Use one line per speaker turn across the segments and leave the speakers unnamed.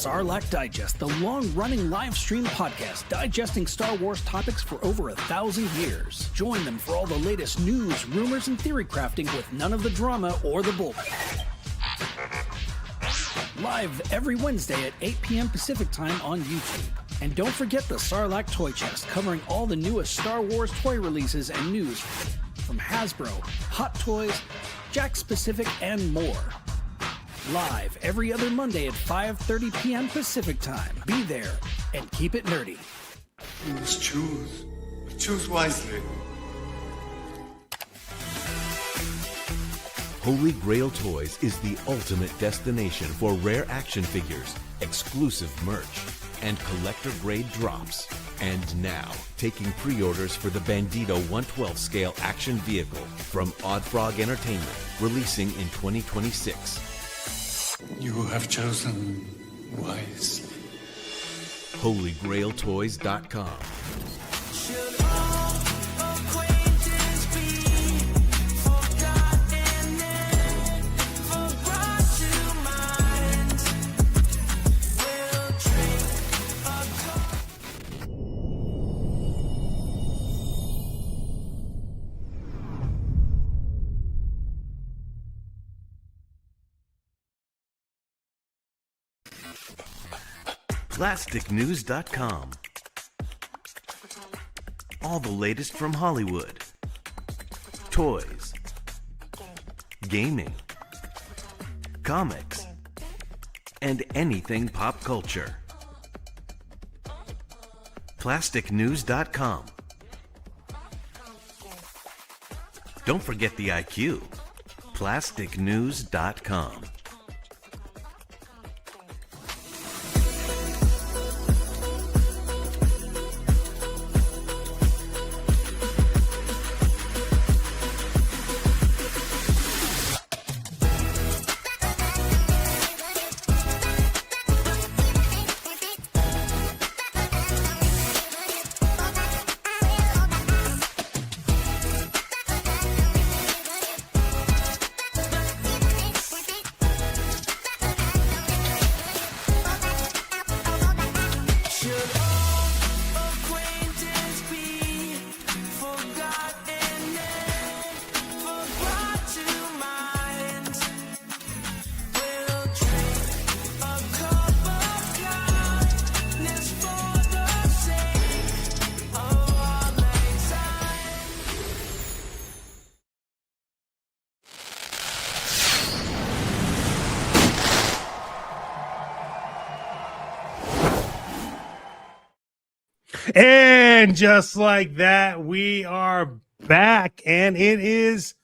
Sarlacc Digest, the long-running live stream podcast digesting Star Wars topics for over 1,000 years. Join them for all the latest news, rumors, and theory crafting with none of the drama or the bullshit. Live every Wednesday at 8 p.m. Pacific Time on YouTube. And don't forget the Sarlacc Toy Chest, covering all the newest Star Wars toy releases and news from Hasbro, Hot Toys, Jakks Pacific, and more. Live every other Monday at 5:30 p.m. Pacific Time. Be there and keep it nerdy.
You must choose. Choose wisely.
Holy Grail Toys is the ultimate destination for rare action figures, exclusive merch, and collector-grade drops. And now, taking pre-orders for the Bandito 112 scale action vehicle from Odd Frog Entertainment, releasing in 2026.
You have chosen wisely.
HolyGrailToys.com. PlasticNews.com. All the latest from Hollywood, toys, gaming, comics, and anything pop culture. PlasticNews.com. Don't forget the IQ. PlasticNews.com.
And just like that, we are back, and it is,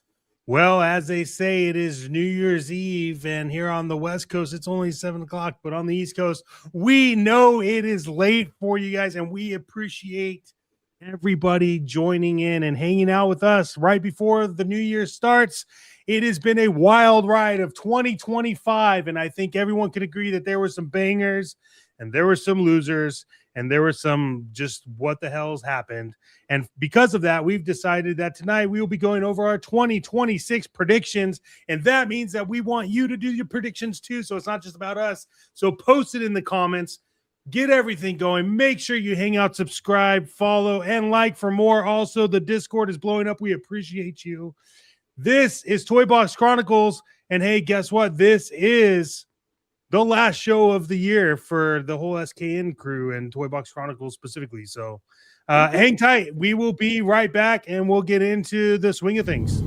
well, as they say, it is New Year's Eve, and here on the West Coast, it's only 7 o'clock, but on the East Coast, we know it is late for you guys, and we appreciate everybody joining in and hanging out with us right before the New Year starts. It has been a wild ride of 2025, and I think everyone could agree that there were some bangers, and there were some losers, and there were some just what the hell's happened. And because of that, we've decided that tonight we will be going over our 2026 predictions. And that means that we want you to do your predictions too. So it's not just about us. So post it in the comments. Get everything going. Make sure you hang out, subscribe, follow, and like for more. Also, the Discord is blowing up. We appreciate you. This is Toy Box Chronicles. And hey, guess what? This is the last show of the year for the whole SKN crew and Toy Box Chronicles specifically. So hang tight. We will be right back, and we'll get into the swing of things.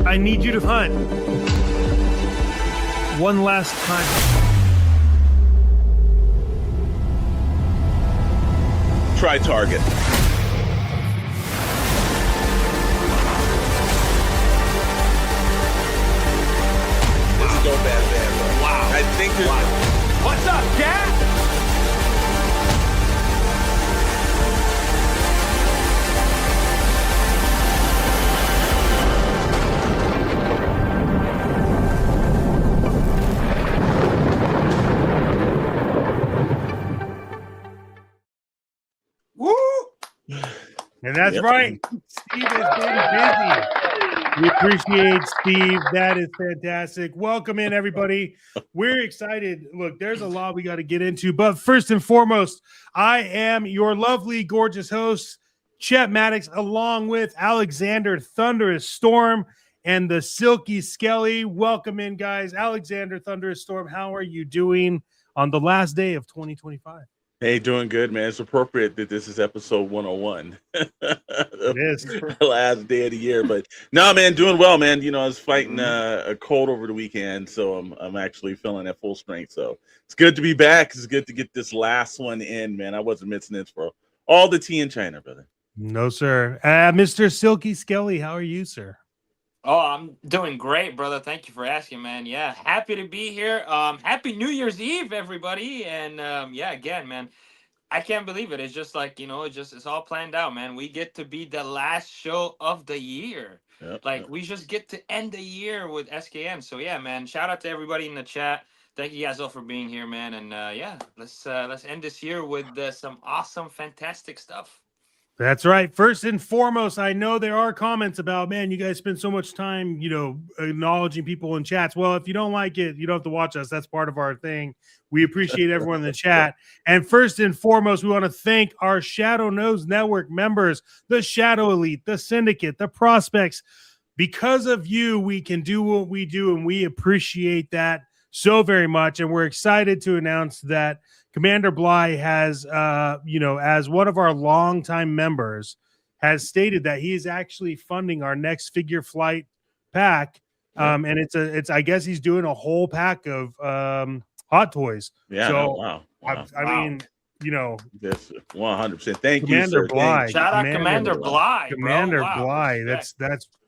I need you to hunt one last time.
try target. This is going bad, bro.
Wow.
I think there's...
What's up, Cat?
Woo!
And that's
Yep.
right. Steve has been busy. We appreciate Steve. That is fantastic. Welcome in, everybody. We're excited. Look, there's a lot we got to get into. But first and foremost, I am your lovely, gorgeous host, Chet Maddox, along with Alexander Thunderous Storm and the Silky Skelly. Welcome in, guys. Alexander Thunderous Storm, how are you doing on the last day of 2025?
Hey, doing good, man. It's appropriate that this is episode 101.
It is.
The last day of the year. But no, man, doing well, man. You know, I was fighting a cold over the weekend, so I'm actually feeling at full strength. So it's good to be back. It's good to get this last one in, man. I wasn't missing it for all the tea in China, brother.
No, sir. Mr. Silky Skelly, how are you, sir?
Oh, I'm doing great, brother. Thank you for asking, man. Yeah, happy to be here. Happy New Year's Eve, everybody. And yeah, again, man, I can't believe it. It's just like, it's all planned out, man. We get to be the last show of the year.
Yep.
We just get to end the year with SKN. So yeah, man, shout out to everybody in the chat. Thank you guys all for being here, man. And yeah, let's end this year with some awesome, fantastic stuff.
That's right. First and foremost, I know there are comments about, man, you guys spend so much time, acknowledging people in chats. Well, if you don't like it, you don't have to watch us. That's part of our thing. We appreciate everyone in the chat. And first and foremost, we want to thank our Shadow Knows Network members, the Shadow Elite, the Syndicate, the Prospects. Because of you, we can do what we do, and we appreciate that so very much. And we're excited to announce that Commander Bly has, as one of our longtime members, has stated that he is actually funding our next figure flight pack. And it's I guess he's doing a whole pack of Hot Toys.
Yeah.
So,
Wow.
I mean,
Yes, 100%. Thank
Commander
you, sir.
Bly.
Shout out Commander Bly.
Commander
bro. Wow.
Bly.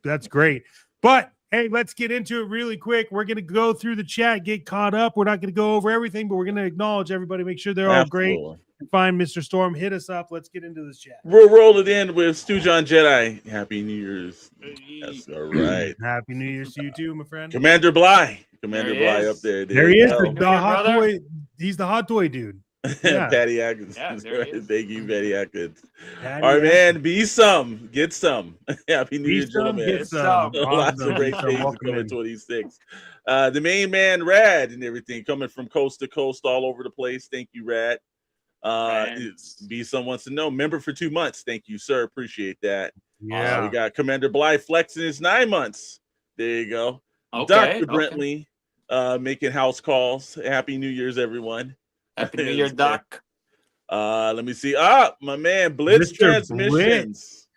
That's great. But hey, let's get into it really quick. We're going to go through the chat, get caught up. We're not going to go over everything, but we're going to acknowledge everybody, make sure they're all great. And find Mr. Storm. Hit us up. Let's get into this chat.
We'll roll it in with Stu John Jedi. Happy New Year's. That's all right.
Happy New Year's to you too, my friend.
Commander Bly. Commander Bly up there.
There he is.
Go.
The hot toy. He's the hot toy dude. Yeah.
Patty Atkins.
Yeah,
Thank you, Patty Atkins.
Patty
All right,
Atkins.
man. Be some. Get some. Happy New Year,
Be some,
gentlemen.
get some.
Lots of great things coming 26. The main man, Rad, and everything coming from coast to coast all over the place. Thank you, Rad. Be some wants to know. Member for 2 months. Thank you, sir. Appreciate that.
Yeah.
We got Commander Bly flexing his 9 months. There you go.
Okay,
Dr. Brentley making house calls. Happy New Year's, everyone.
Happy New Year, Doc.
Let me see. My man, Blitz
Mr.
Transmissions.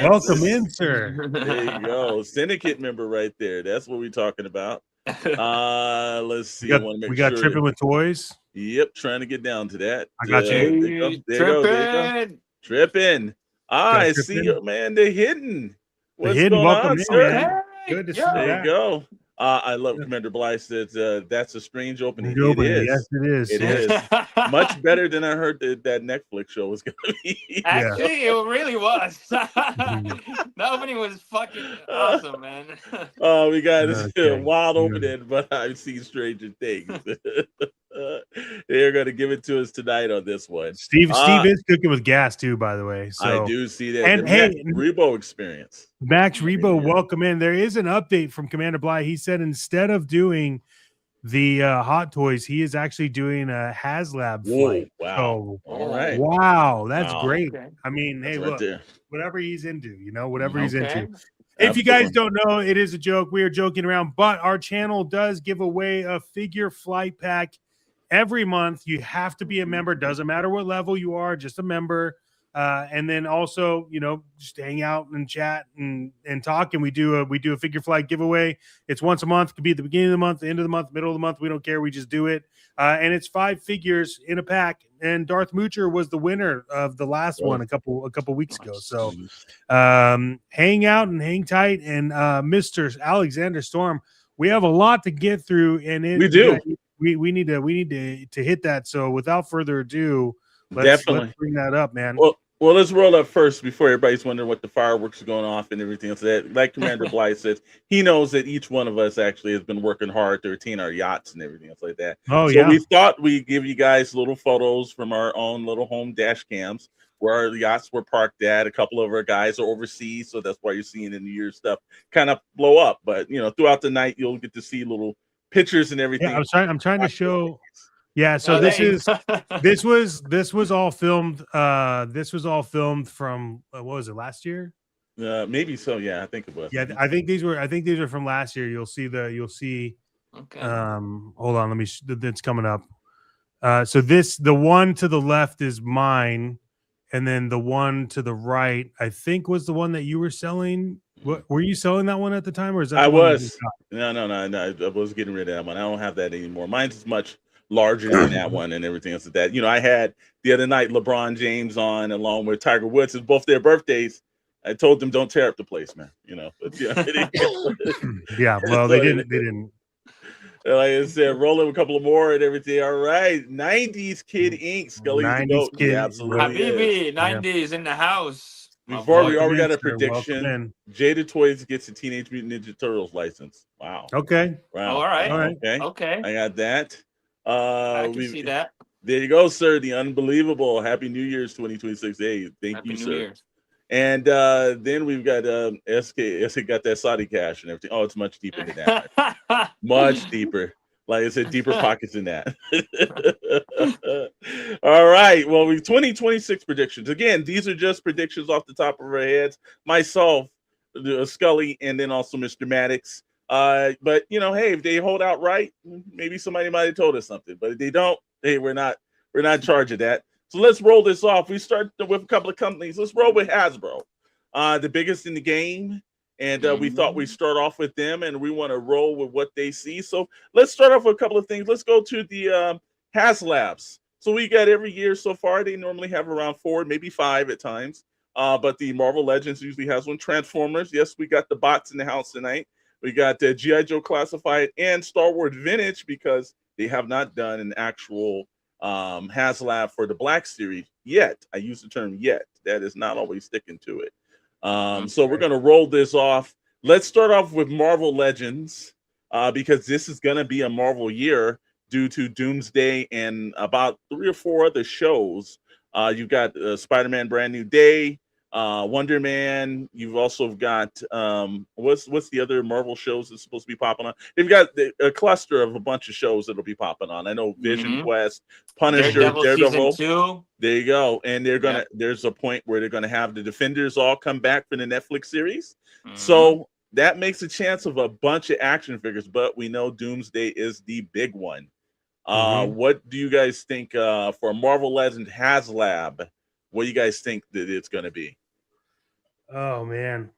Welcome in, sir.
There you go. Syndicate member right there. That's what we're talking about. Let's see.
We got tripping with toys.
Yep, trying to get down to that.
I got you.
There you go. Tripping. I see you, man. They're hidden. What's going
welcome
on,
in,
sir?
man. Good to see you.
There you go. I love Commander Bly says that's a strange opening. It is.
Yes, it is.
It is much better than I heard that Netflix show was going to be.
Actually, it really was. The opening was fucking awesome, man.
We got this wild opening, but I've seen stranger things. They're going to give it to us tonight on this one.
Steve is cooking with gas too, by the way. So
I do see that.
And hey,
Rebo experience.
Max Rebo, welcome in. There is an update from Commander Bly. He said instead of doing the Hot Toys, he is actually doing a HasLab flight.
Wow.
So,
all right.
Wow, that's great.
Okay.
I mean, hey,
That's
look, whatever he's into, whatever he's
Okay.
into. If you guys don't know, it is a joke. We are joking around, but our channel does give away a figure flight pack every month. You have to be a member. Doesn't matter what level you are, just a member. And then also, just hang out and chat and talk. And we do a figure flag giveaway. It's once a month. It could be at the beginning of the month, the end of the month, middle of the month. We don't care. We just do it. And it's 5 figures in a pack. And Darth Moocher was the winner of the last one a couple weeks ago. So hang out and hang tight. And Mr. Alexander Storm, we have a lot to get through, and
We do.
We need to hit that. So without further ado, let's bring that up, man.
Well, let's roll up first before everybody's wondering what the fireworks are going off and everything else. That, like Commander Blythe says, he knows that each one of us actually has been working hard to retain our yachts and everything else like that. So we thought we'd give you guys little photos from our own little home dash cams where our yachts were parked at. A couple of our guys are overseas, so that's why you're seeing the New Year's stuff kind of blow up. But throughout the night, you'll get to see little pictures and everything.
Yeah, I'm trying to show. Yeah, so this was all filmed. This was all filmed from what was it, last year?
Maybe so. Yeah, I think it was.
Yeah, I think these were from last year. You'll see.
Okay.
Hold on, let me. It's coming up. So the one to the left is mine, and then the one to the right, I think, was the one that you were selling. What were you selling that one at the time, or is that?
I was. No. I was getting rid of that one. I don't have that anymore. Mine's is much larger than that one and everything else like that. I had the other night LeBron James on along with Tiger Woods. It's both their birthdays. I told them don't tear up the place, man. But
yeah. Well, they didn't.
Like I said, rolling a couple of more and everything. All right, 90s Kid Inc. Scully
90s Kid,
yeah, absolutely.
Habibi, 90s in the house.
Before we already got a prediction. Jada Toys gets a Teenage Mutant Ninja Turtles license. Wow.
Okay.
Wow.
All right.
Okay. I got that.
I can see that.
There you go, sir. The unbelievable Happy New Year's 2026. Hey, thank you, sir. Year's. And then we've got SK got that Saudi cash and everything. Oh, it's much deeper than that. Much deeper. Like I said, deeper pockets than that. All right. Well, we've 2026 predictions. Again, these are just predictions off the top of our heads. Myself, Scully, and then also Mr. Maddox. But hey, if they hold out right, maybe somebody might have told us something. But if they don't, hey, we're not in charge of that. So let's roll this off. We start with a couple of companies. Let's roll with Hasbro, the biggest in the game. And we thought we'd start off with them, and we want to roll with what they see. So let's start off with a couple of things. Let's go to the HasLabs. So we got every year so far, they normally have around 4, maybe 5 at times. But the Marvel Legends usually has one. Transformers, yes, we got the bots in the house tonight. We got the G.I. Joe Classified and Star Wars Vintage because they have not done an actual HasLab for the Black Series yet. I use the term yet. That is not always sticking to it. So we're going to roll this off. Let's start off with Marvel Legends because this is going to be a Marvel year due to Doomsday and about 3 or 4 other shows. You've got Spider-Man Brand New Day, Wonder Man. You've also got what's the other Marvel shows that's supposed to be popping on? They've got a cluster of a bunch of shows that'll be popping on. I know Vision Quest, Punisher, Daredevil. 2. There you go. And they're gonna. There's a point where they're gonna have the Defenders all come back for the Netflix series. So that makes a chance of a bunch of action figures. But we know Doomsday is the big one. What do you guys think for Marvel Legends HasLab? What do you guys think that it's going to be?
Oh man,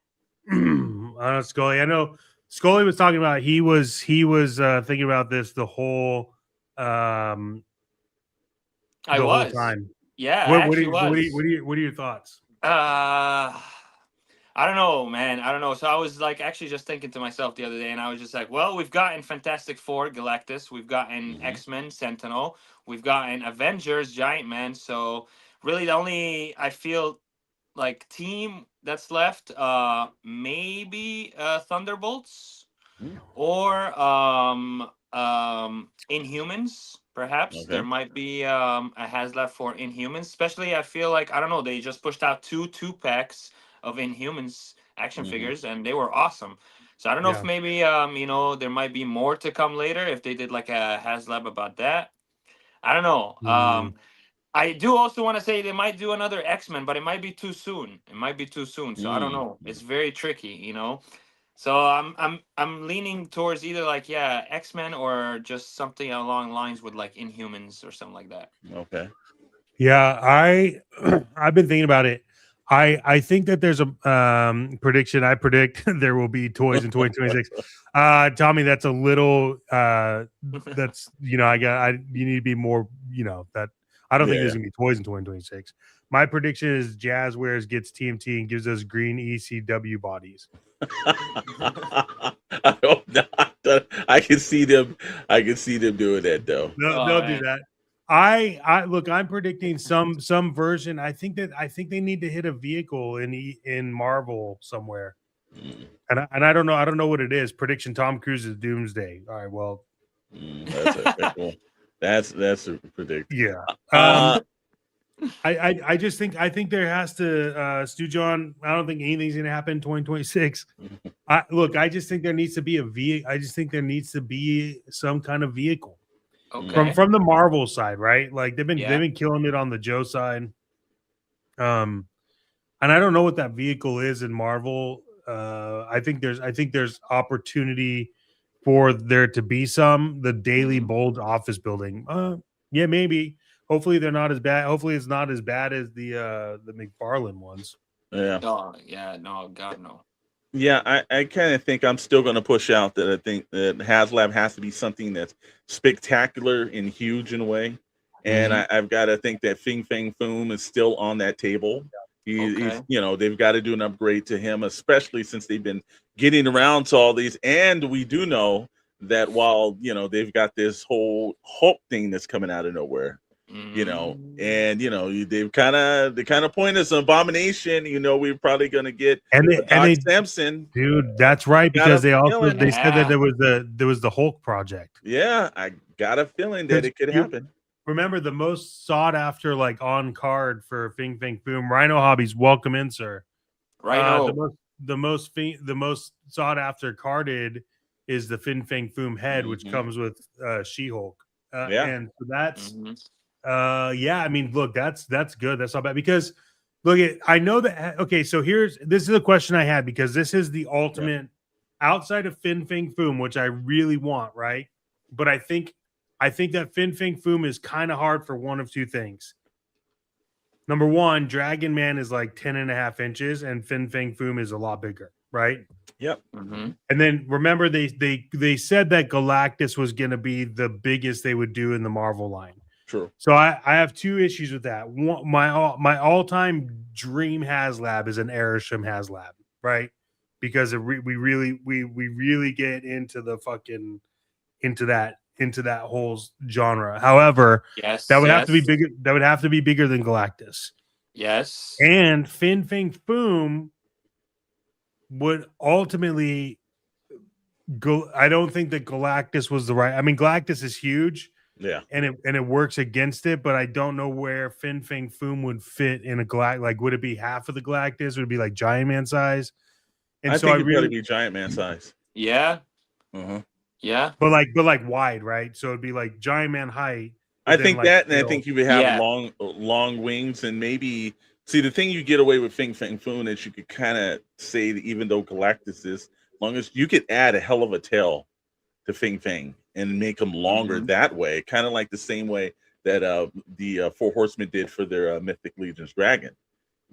I know Scully. I know Scully was talking about he was thinking about this the whole whole time.
Yeah.
What are your thoughts?
I don't know, man. I don't know. So I was like actually just thinking to myself the other day, and I was just like, well, we've gotten Fantastic Four, Galactus. We've gotten X-Men, Sentinel. We've gotten Avengers, Giant Man. So really the only, I feel like, team that's left, maybe Thunderbolts or Inhumans. Perhaps there might be a HasLab for Inhumans. Especially, I feel like, I don't know, they just pushed out 2 packs of Inhumans action figures, and they were awesome. So I don't know if maybe there might be more to come later if they did like a HasLab about that. I don't know. I do also want to say they might do another X-Men, but it might be too soon. So I don't know. It's very tricky, So I'm leaning towards either like X-Men or just something along lines with like Inhumans or something like that.
Okay.
Yeah, I've been thinking about it. I think that there's a prediction. I predict there will be toys in 2026. Tommy, that's a little that's you need to be more, that I don't think there's
Yeah.
gonna be toys in 2026. My prediction is Jazzwares gets TMT and gives us green ECW bodies.
I hope not. I can see them. I can see them doing that though.
They'll do that. I look. I'm predicting some version. I think they need to hit a vehicle in Marvel somewhere,
Mm,
and I don't know. I don't know what it is. Prediction: Tom Cruise is Doomsday. All right. Well,
that's a cool. That's a prediction.
yeah.
Uh,
I just think there has to Stu John. I don't think anything's gonna happen in 2026. I just think there needs to be I just think there needs to be some kind of vehicle.
Okay.
From the Marvel side, right? Like they've
Yeah.
been killing it on the Joe side. And I don't know what that vehicle is in Marvel. I think there's opportunity for there to be the Daily Bold office building. Yeah, maybe. Hopefully they're not as bad. Hopefully it's not as bad as the McFarlane ones.
yeah.
Oh yeah, no, God no.
Yeah, I kind of think I'm still going to push out that I think that HasLab has to be something that's spectacular and huge in a way. And I've got to think that Fing Fang Foom is still on that table. He's, they've got to do an upgrade to him, especially since they've been getting around to all these. And we do know that while, they've got this whole Hulk thing that's coming out of nowhere. And they kind of point us an Abomination. We're probably gonna get Doc Samson,
dude. That's right, because they said that there was the Hulk project.
Yeah, I got a feeling that it could happen.
Remember, the most sought after, like, on card for Fing Fang Foom, Rhino Hobbies, welcome in, sir.
Rhino.
The most sought after carded is the Fin Fang Foom head, which comes with She-Hulk. And so that's. I mean, look, that's good. That's not bad, because look, I know that. Okay, so this is a question I had, because this is the ultimate outside of Fin Fang Foom, which I really want, right? But I think that Fin Fang Foom is kind of hard for one of two things. Number one, Dragon Man is like 10.5 inches, and Fin Fang Foom is a lot bigger, right?
Yep.
And then remember, they said that Galactus was going to be the biggest they would do in the Marvel line.
True.
So I have two issues with that. One, my all-time dream HasLab is an Arishem HasLab, right? Because we really get into the fucking into that whole genre. However, that would have to be bigger. That would have to be bigger than Galactus.
Yes.
And Fin Fang Foom would ultimately go. I don't think that Galactus was the right. I mean, Galactus is huge.
Yeah,
and it works against it, but I don't know where Fin Fang Foom would fit in a Galactus. Like, would it be half of the Galactus? Would it be like Giant Man size? And
I
so
think
it'd really
be Giant Man size.
Yeah. Yeah.
But like wide, right? So it'd be like Giant Man height.
I think that, and I think you would have long wings, and maybe see the thing you get away with Fin Fang Foom is you could kind of say that even though Galactus is long as you could add a hell of a tail to Fin Fang and make them longer that way, kind of like the same way that the Four Horsemen did for their Mythic Legion's dragon.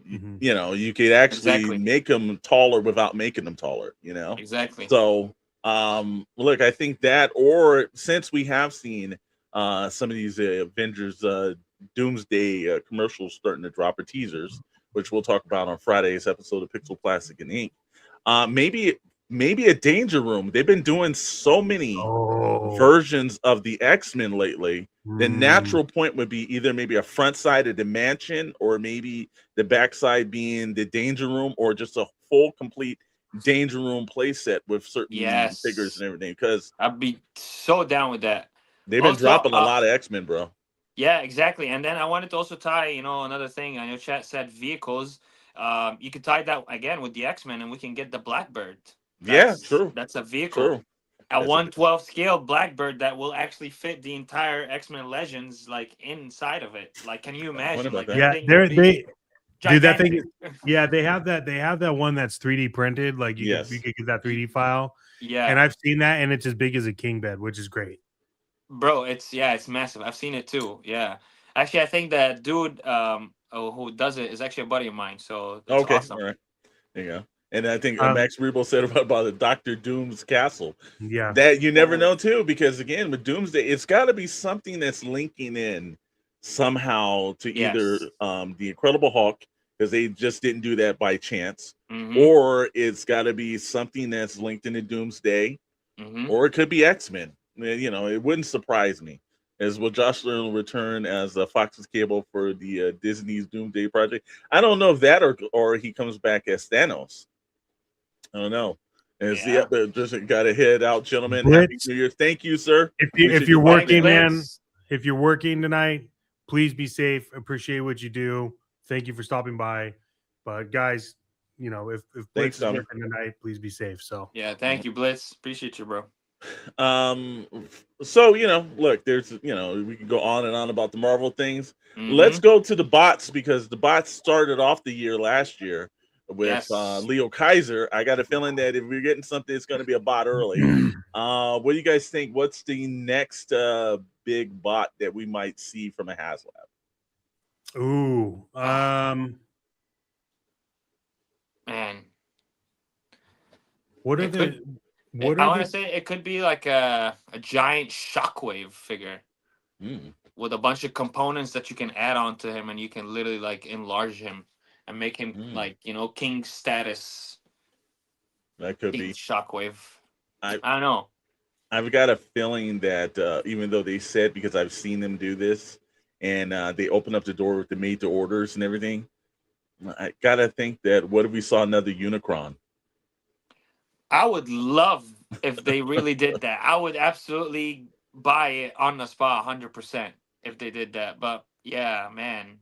You could actually make them taller without making them taller.
Exactly.
So look, I think that, or since we have seen some of these Avengers Doomsday commercials starting to drop, or teasers, which we'll talk about on Friday's episode of Pixel Plastic and Ink, maybe a Danger Room. They've been doing so many versions of the X-Men lately. The natural point would be either maybe a front side of the mansion, or maybe the back side being the Danger Room, or just a full complete Danger Room playset with certain figures and everything. Because
I'd be so down with that.
They've been dropping a lot of X-Men, bro.
Yeah, exactly. And then I wanted to also tie, another thing. I know chat said vehicles. You could tie that again with the X-Men, and we can get the Blackbird.
True.
That's a vehicle.
True.
A 1/12 scale Blackbird that will actually fit the entire X-Men Legends, like, inside of it. Like, can you imagine? Like,
dude, that thing. Yeah, they have that. They have that one that's 3D printed. Like, you could get that 3D file.
Yeah,
and I've seen that, and it's as big as a king bed, which is great.
Bro, it's massive. I've seen it too. Yeah. Actually, I think that dude who does it is actually a buddy of mine. So it's
Okay,
awesome.
all right, there you go. And I think
Um,
Max Rebo said about the Doctor Doom's castle.
yeah.
That you never know too, because again with Doomsday, it's got to be something that's linking in somehow to either
Yes.
the Incredible Hulk, because they just didn't do that by chance,
Mm-hmm.
or it's got to be something that's linked into Doomsday,
Mm-hmm.
or it could be X-Men. You know, it wouldn't surprise me. As will Jocelyn return as Fox's Cable for the Disney's Doomsday project? I don't know if that or he comes back as Thanos. I don't know. And it's
Yeah.
just got to head out, gentlemen. Happy
Blitz,
New Year. Thank you, sir.
if
Appreciate
you're
you popping
Thanks,
working,
in.
man,
Blitz.
if you're working tonight, please be safe. Appreciate what you do. Thank you for stopping by. But guys, you know, if
Thanks,
Blitz is
Tommy.
working tonight, please be safe. So
Yeah, thank you, Blitz. Appreciate you, bro.
So you know, look, there's we can go on and on about the Marvel things.
Mm-hmm.
Let's go to the bots, because the bots started off the year last year with
Yes.
Leo Kaiser. I got a feeling that if we're getting something, it's going to be a bot early. What do you guys think? What's the next big bot that we might see from a HasLab?
ooh,
Man,
what are
It
the
could-
what
I
are
want to
the
say it could be like a giant Shockwave figure with a bunch of components that you can add on to him, and you can literally like enlarge him and make him like king status.
That could
King
be
Shockwave.
I
don't know.
I've got a feeling that even though they said, because I've seen them do this, and they open up the door with the made to orders and everything, I gotta think that what if we saw another Unicron?
I would love if they really did that. I would absolutely buy it on the spot 100% if they did that. But yeah, man,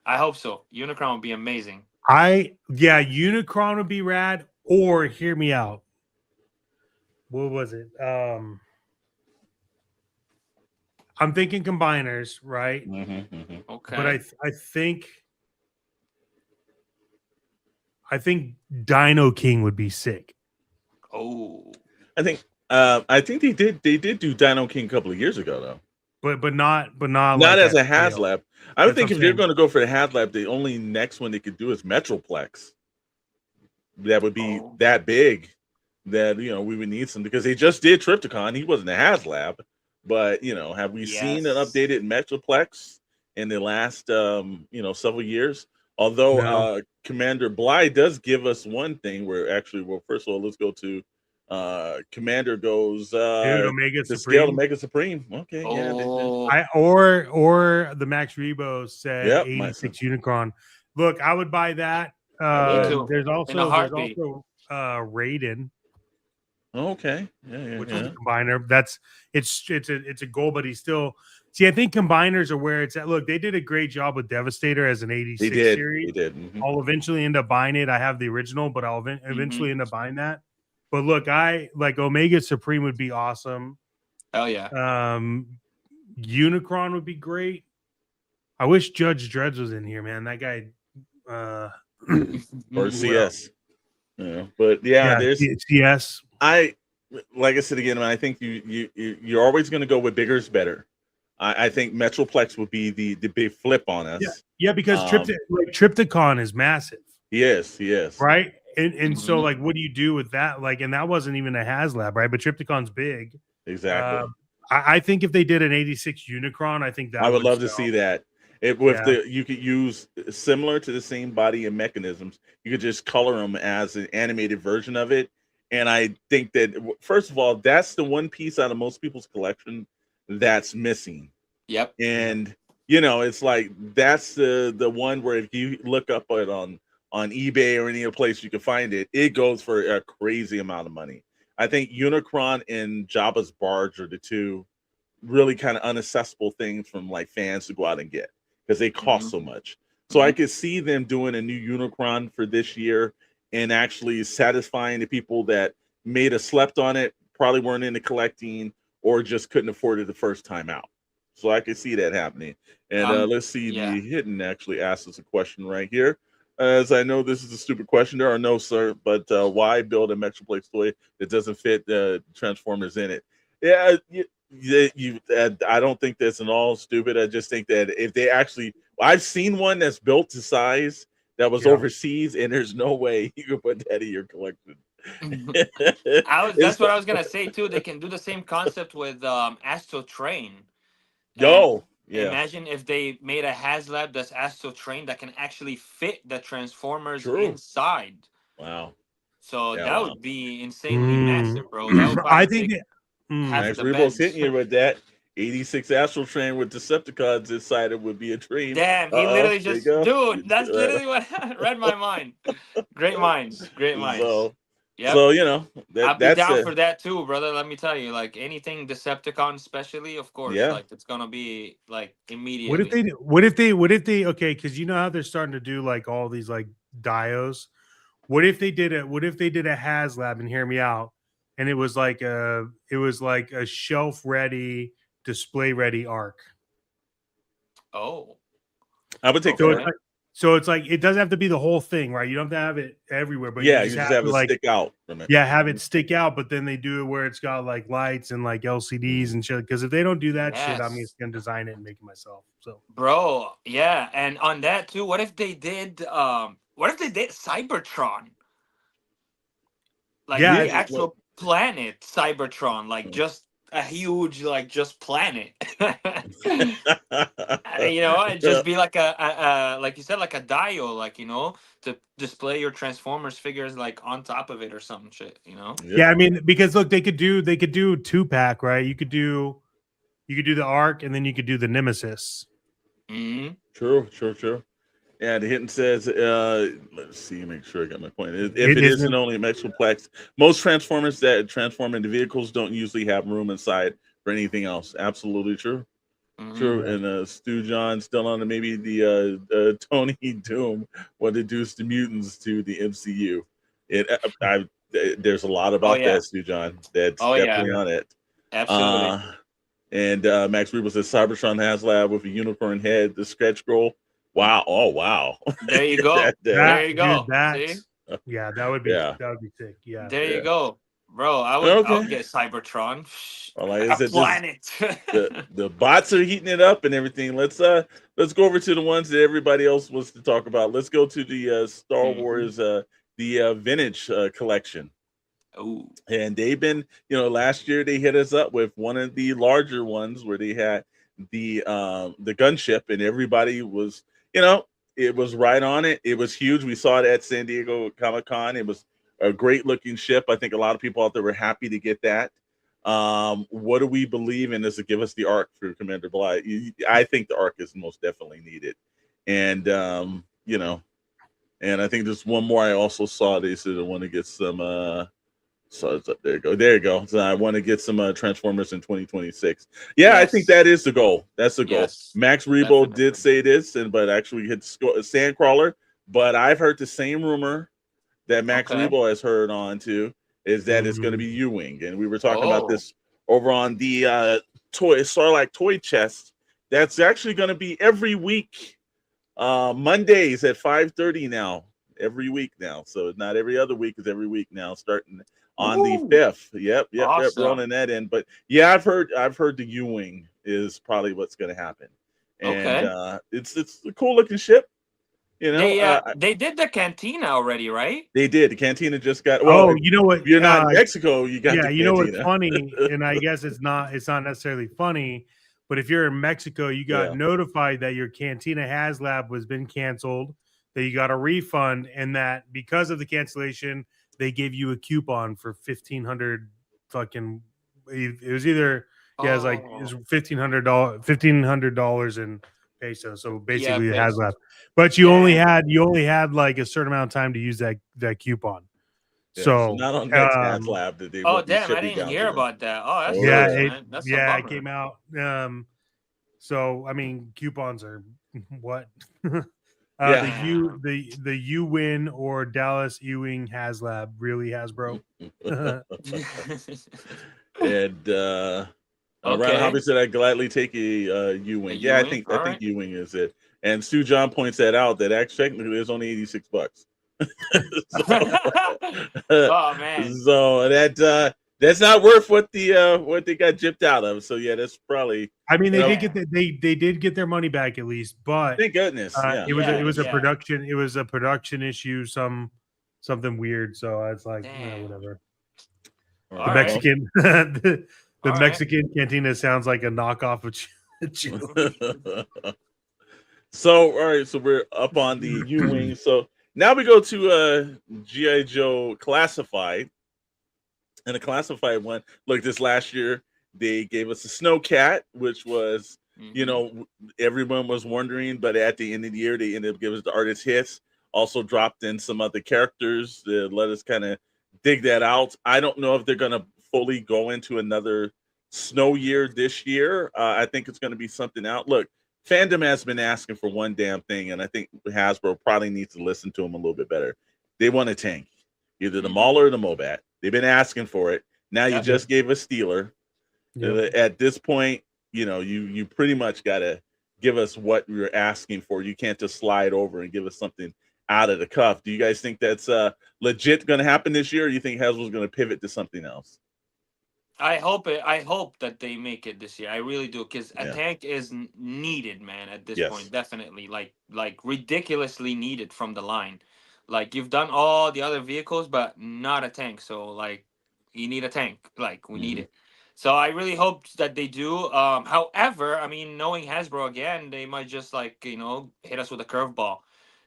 I hope so. Unicron would be amazing.
Unicron would be rad. Or hear me out. What was it? I'm thinking combiners, right?
Okay.
But I think Dino King would be sick.
Oh.
I think they did do Dino King a couple of years ago though.
But not
Not
like
as a
scale.
HasLab. I would
That's
think
what
if
I'm
they're
saying.
going to go for the HasLab, the only next one they could do is Metroplex. That would be that big that we would need some, because they just did Trypticon. He wasn't a HasLab, but have we seen an updated Metroplex in the last several years? Although
No.
Commander Bly does give us one thing where actually, first of all, let's go to Commander goes
Dude, Omega
to scale
Supreme.
Omega Supreme. Okay, yeah.
Or the Max Rebo said
Yep,
86 Unicron. Look, I would buy that.
Me too.
There's
In a
also
heartbeat.
Raiden,
Okay, yeah.
which is a combiner. It's a goal, but he's still. See, I think combiners are where it's at. Look, they did a great job with Devastator as an 86 series.
They did.
I'll eventually end up buying it. I have the original, but I'll eventually end up buying that. But look, I like Omega Supreme would be awesome.
Hell yeah.
Unicron would be great. I wish Judge Dredd was in here, man. That guy
or CS. But there's
CS.
Like I said again, I think you're always going to go with bigger is better. I think Metroplex would be the big flip on us.
Yeah, because Trypticon is massive.
Yes.
Right? And so like what do you do with that? Like, and that wasn't even a HasLab, right? But Trypticon's big.
Exactly.
I think if they did an 86 Unicron, I think that
I would love to see that. You could use similar to the same body and mechanisms. You could just color them as an animated version of it. And I think that, first of all, that's the one piece out of most people's collection that's missing.
Yep.
And it's like that's the one where if you look up it on eBay or any other place you can find it, it goes for a crazy amount of money. I think Unicron and Jabba's Barge are the two really kind of unaccessible things from like fans to go out and get, because they cost so much. So I could see them doing a new Unicron for this year and actually satisfying the people that may have slept on it, probably weren't into collecting, or just couldn't afford it the first time out. So I could see that happening. And let's see, the Hidden actually asked us a question right here. As I know this is a stupid question, there are no, sir, but why build a Metroplex toy that doesn't fit Transformers in it? Yeah, I don't think that's at all stupid. I just think that if they actually, I've seen one that's built to size that was overseas, and there's no way you could put that in your collection.
That's what I was gonna say too. They can do the same concept with Astro Train.
Yeah.
Imagine if they made a HasLab that's Astro Train that can actually fit the Transformers
True.
inside.
Wow.
So
Yeah,
that
wow.
would be insanely massive, bro. That would
I
probably
think
take half
Max
of the
Rebo's
beds.
hitting you with that 86 Astral Train with Decepticons inside it would be a dream.
Damn, he literally
There you
just,
go.
dude, that's literally what read my mind. Great minds, great minds.
So,
Yep.
so you know
I'd be
that's
down for that too, brother. Let me tell you, like anything Decepticon, especially, of course,
Yeah.
like it's gonna be like immediately.
What if they okay, because you know how they're starting to do like all these like dios. What if they did a HasLab, and hear me out, and it was like a shelf ready, display ready arc.
Oh,
I would take
Okay.
that.
So it's like it doesn't have to be the whole thing, right? You don't have to have it everywhere, but
Yeah,
you just have to
it
like
stick out from it.
yeah, have it stick out. But then they do it where it's got like lights and like LCDs and shit. Because if they don't do that shit, I'm
Yes.
just gonna design it and make it myself. So
bro, yeah, and on that too, what if they did Cybertron? Like
Yeah,
the actual planet Cybertron, like just a huge like just planet. You know, it'd just be like a like you said, like a dial, like, you know, to display your Transformers figures like on top of it or some shit, you know.
yeah, I mean, because look, they could do 2-pack, right? You could do the arc, and then you could do the Nemesis.
Mm-hmm.
True. Yeah, the Hinton says, let's see, make sure I got my point. If it
isn't
isn't only Metroplex, most Transformers that transform into vehicles don't usually have room inside for anything else. Absolutely true.
Mm-hmm.
True. And Stu John still on maybe the Tony Doom what introduced the mutants to the MCU. There's a lot about that, Stu John. That's definitely on it.
Absolutely.
And Max Rebo says Cybertron HasLab with a unicorn head, the sketch scroll. Wow! Oh, wow!
There you go. There you go.
Dude,
See?
Yeah, that would be sick. Yeah.
There you go, bro. I would get Cybertron.
Well, like I said,
planet.
the bots are heating it up and everything. Let's go over to the ones that everybody else wants to talk about. Let's go to the Star Wars the vintage collection.
Ooh.
And they've been, last year they hit us up with one of the larger ones where they had the gunship, and everybody was, it was right on it. It was huge. We saw it at San Diego Comic-Con. It was a great looking ship. I think a lot of people out there were happy to get that. What do we believe in? Does it give us the arc through Commander Bly? I think the arc is most definitely needed. And and I think there's one more I also saw. They said I want to get some so it's up there you go. So I want to get some Transformers in 2026. Yeah, yes. I think that is the goal. That's the goal. Yes, Max Rebo did say this, but actually hit Sandcrawler. But I've heard the same rumor that Max Rebo has heard on too, is that it's going to be U-Wing. And we were talking about this over on the Starlight Toy Chest. That's actually going to be every week, Mondays at 5:30 now. Every week now. So not every other week, is every week now, starting on the 5th. Yep, awesome. Rolling that in. But yeah, I've heard the U-Wing is probably what's going to happen. And it's a cool looking ship.
They
did the Cantina already, right?
They did. The Cantina just got.
Well, you know what?
If you're not in Mexico, you got. Yeah,
you know what's funny, and I guess it's not necessarily funny, but if you're in Mexico, you got notified that your Cantina HasLab was been canceled, that you got a refund, and that because of the cancellation, they gave you a coupon for $1,500 fucking. It was either it was $1,500 in pesos. So basically, it has left. But you only had like a certain amount of time to use that coupon.
Yeah,
so
not on next HasLab that they.
Oh damn! I didn't hear about that. Oh, that's
it came out. So I mean, coupons are what. The U-Win or Dallas Ewing HasLab, really Hasbro.
And Ryan Hobby said I'd gladly take a U-Wing. Yeah, I think U-Wing is it. And Stu John points that out, that actually technically it's only $86.
Oh man.
So that That's not worth what they got gypped out of. So yeah, that's probably.
I mean,
You know,
they did get their money back at least, but
thank goodness. Yeah.
it was a
Yeah.
production issue, something weird. So it's like,
Damn.
whatever.
All
The
All right.
Mexican the
All right.
Mexican cantina sounds like a knockoff of chili.
So all right, so we're up on the U-wing. So now we go to G.I. Joe Classified. And the classified one, look, this last year they gave us a Snow Cat, which was, you know, everyone was wondering, but at the end of the year they ended up giving us the artist hits. Also dropped in some other characters to let us kind of dig that out. I don't know if they're going to fully go into another snow year this year. I think it's going to be something out. Look, fandom has been asking for one damn thing, and I think Hasbro probably needs to listen to them a little bit better. They want a tank, either the Mauler or the Mobat. They've been asking for it. Now you just gave a Steeler.
Yep.
At this point, you know, you pretty much got to give us what you're asking for. You can't just slide over and give us something out of the cuff. Do you guys think that's legit going to happen this year, or you think Hasbro's going to pivot to something else?
I hope that they make it this year. I really do, because a tank is needed, man. At this point, definitely, like ridiculously needed from the line. Like, you've done all the other vehicles, but not a tank. So like, you need a tank. Like, we need it. So I really hope that they do. However, I mean, knowing Hasbro again, they might just, like, you know, hit us with a curveball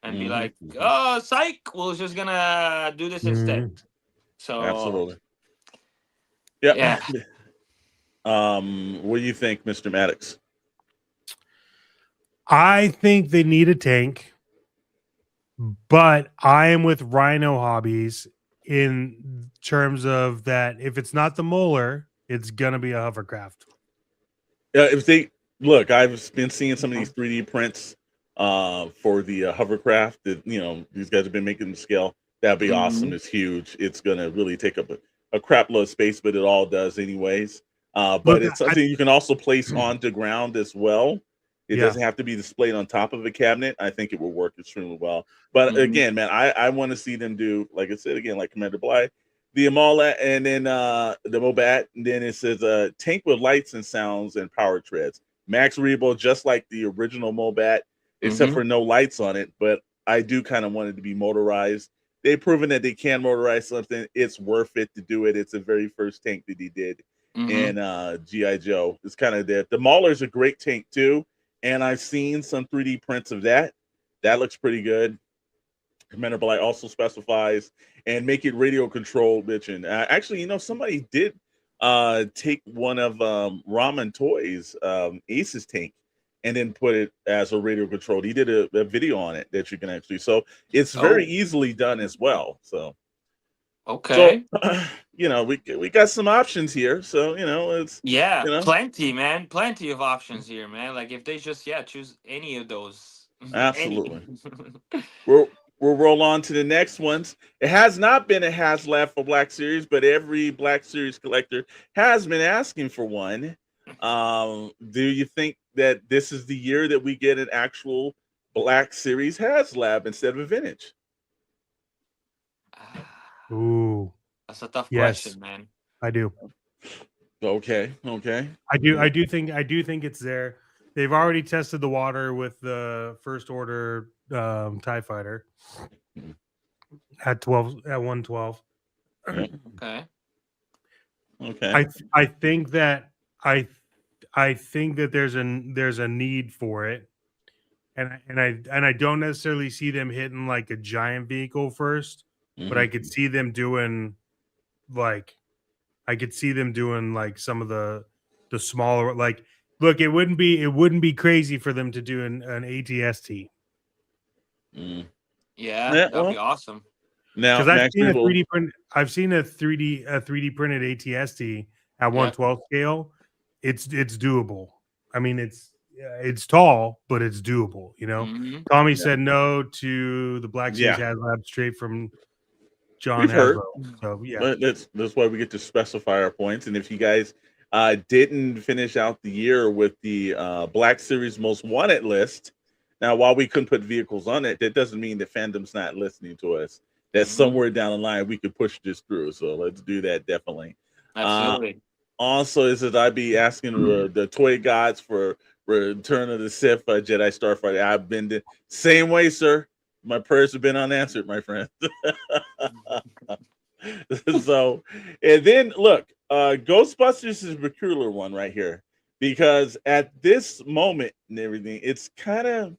and be like, "Oh, psych, we're just gonna do this instead." So
absolutely. Yeah. What do you think, Mr. Maddox?
I think they need a tank, but I am with Rhino Hobbies in terms of that if it's not the Molar, it's gonna be a hovercraft.
If they look, I've been seeing some of these 3D prints for the hovercraft that, you know, these guys have been making the scale. That'd be awesome. It's huge. It's gonna really take up a crap load of space, but it all does anyways. But it's something you can also place on the ground as well. It doesn't have to be displayed on top of a cabinet. I think it will work extremely well. But again, man, I want to see them do, like I said again, like Commander Bly, the Amala, and then the Mobat. And then it says tank with lights and sounds and power treads. Max Rebo, just like the original Mobat, except for no lights on it. But I do kind of want it to be motorized. They've proven that they can motorize something. It's worth it to do it. It's the very first tank that he did in G.I. Joe. It's kind of that. The Mauler is a great tank too. And I've seen some 3D prints of that. That looks pretty good. Commander Blight also specifies and make it radio controlled, bitch. And actually, you know, somebody did take one of Ramen Toys, Ace's tank, and then put it as a radio controlled. He did a video on it that you can actually. So it's very easily done as well. So
okay.
So, you know, we got some options here. So, you know, it's you know.
Plenty, man. Plenty of options here, man. Like, if they just choose any of those.
Absolutely. We'll roll on to the next ones. It has not been a HasLab for Black Series, but every Black Series collector has been asking for one. Do you think that this is the year that we get an actual Black Series HasLab instead of a vintage?
Ooh,
that's a tough question, man.
I do.
Okay.
I do think it's there. They've already tested the water with the First Order TIE Fighter at 112.
Okay.
I think that there's a need for it, and I don't necessarily see them hitting like a giant vehicle first, but I could see them doing like some of the smaller, like, look, it wouldn't be crazy for them to do an ATST.
Yeah, that'd be awesome.
Now,
because I've seen a 3D printed ATST at 112 scale. It's doable. I mean, it's tall, but it's doable. You know, Tommy said no to the Black Series HasLab straight from John Hasbro. So
but that's why we get to specify our points. And if you guys didn't finish out the year with the Black Series Most Wanted list, now while we couldn't put vehicles on it, that doesn't mean the fandom's not listening to us. That somewhere down the line we could push this through. So let's do that definitely.
Absolutely.
Also, is that I'd be asking the toy gods for Return of the Sith, Jedi Starfighter. I've been the same way, sir. My prayers have been unanswered, my friend. So, and then look, Ghostbusters is a peculiar one right here because at this moment and everything, it's kind of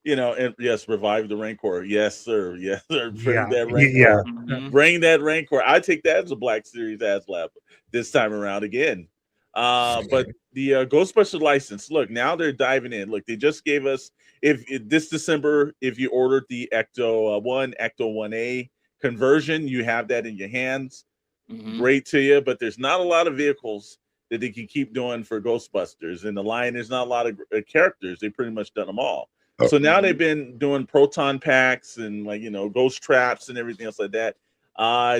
and yes, revive the Rancor. Yes, sir. Yes, sir. Bring that
Yeah.
Rancor. Bring that Rancor. I take that as a Black Series HasLab this time around again. But the Ghostbuster license. Look, now they're diving in. Look, they just gave us if this December, if you ordered the Ecto 1, Ecto 1A conversion, you have that in your hands. Great to you, but there's not a lot of vehicles that they can keep doing for Ghostbusters. In the line, there's not a lot of characters. They pretty much done them all. So now they've been doing proton packs and ghost traps and everything else like that.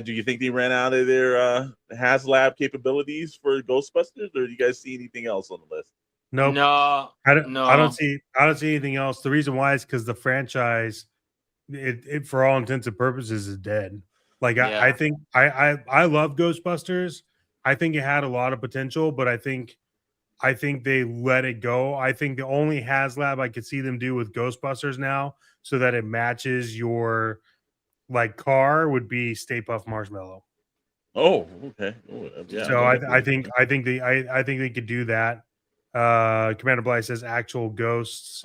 Do you think they ran out of their HasLab capabilities for Ghostbusters, or do you guys see anything else on the list?
Nope.
No,
I don't see anything else. The reason why is because the franchise, it for all intents and purposes, is dead. Like I think I love Ghostbusters. I think it had a lot of potential, but I think they let it go. I think the only HasLab I could see them do with Ghostbusters now, so that it matches your car, would be Stay Puft Marshmallow.
Oh, okay. Oh, yeah.
So I think they could do that. Commander Blythe says actual ghosts.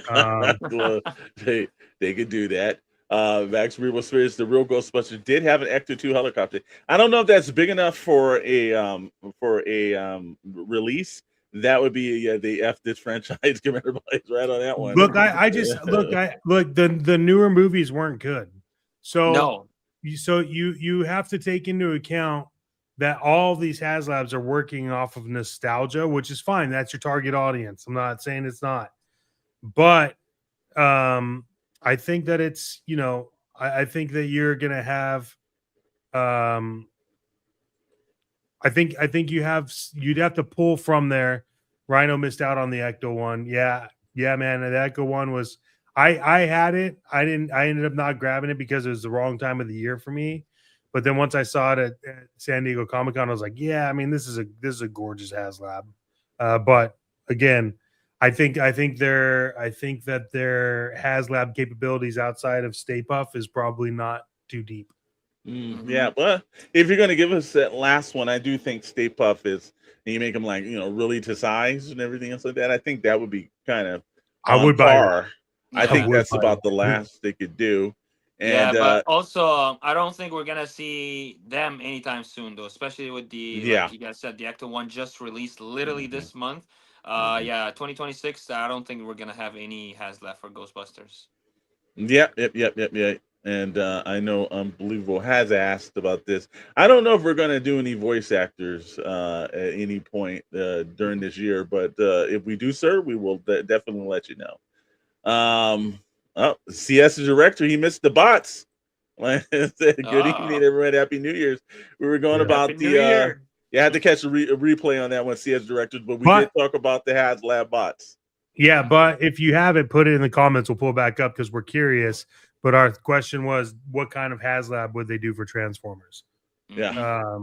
Well, they could do that. Max Rebo Spirits, the real Ghostbusters did have an Ecto 2 helicopter. I don't know if that's big enough for a release. That would be the F this franchise. Commander Blythe's right on that one.
Look, look. The newer movies weren't good, so
no.
You have to take into account that all of these HasLabs are working off of nostalgia, which is fine. That's your target audience. I'm not saying it's not, but I think that it's I think that you're gonna have I think you'd have to pull from there. Rhino missed out on the Ecto one. Yeah, man. The Ecto one was I had it. I ended up not grabbing it because it was the wrong time of the year for me. But then once I saw it at San Diego Comic-Con, I was like, yeah, I mean, this is a gorgeous HasLab. But again, I think that their HasLab capabilities outside of Stay Puft is probably not too deep.
Yeah, but if you're going to give us that last one, I do think Stay Puft is, and you make them really to size and everything else like that. I think that would be kind of
I would buy that.
I think that's about the last they could do. And,
but also I don't think we're gonna see them anytime soon, though. Especially with the like you guys said, the Ecto one just released literally this month. 2026. I don't think we're gonna have any HasLab for Ghostbusters.
Yep. And I know Unbelievable has asked about this. I don't know if we're going to do any voice actors at any point during this year, but if we do, sir, we will definitely let you know. CS director, he missed the bots. Good evening, everyone. Happy New Year's. We were going about the you had to catch a replay on that one, CS directors, but we did talk about the HasLab bots.
Yeah, but if you haven't, put it in the comments. We'll pull it back up because we're curious. But our question was, what kind of HasLab would they do for Transformers?
Yeah.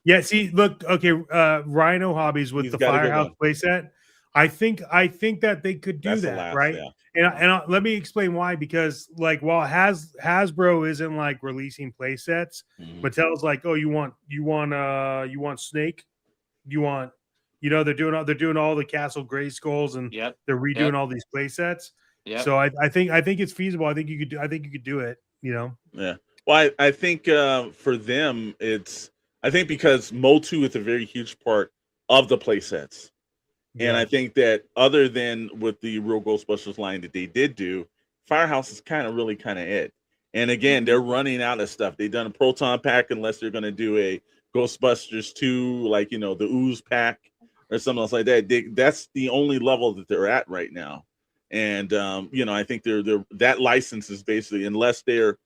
Yeah. See, look. Okay. Rhino Hobbies with the Firehouse playset. I think that they could do that, right? Yeah. And let me explain why. Because while Hasbro isn't releasing playsets, Mattel's like, oh, you want Snake, they're doing all the Castle Grayskulls and they're redoing all these playsets. Yeah. So I think it's feasible. I think you could do it. Yeah.
Well, I think for them I think because motu is a very huge part of the playsets. Yeah. And I think that other than with the real Ghostbusters line that they did do, Firehouse is kind of it. And again, they're running out of stuff. They've done a proton pack unless they're going to do a Ghostbusters 2, the ooze pack or something else like that. That's the only level that they're at right now. And I think they're that license is basically, unless they're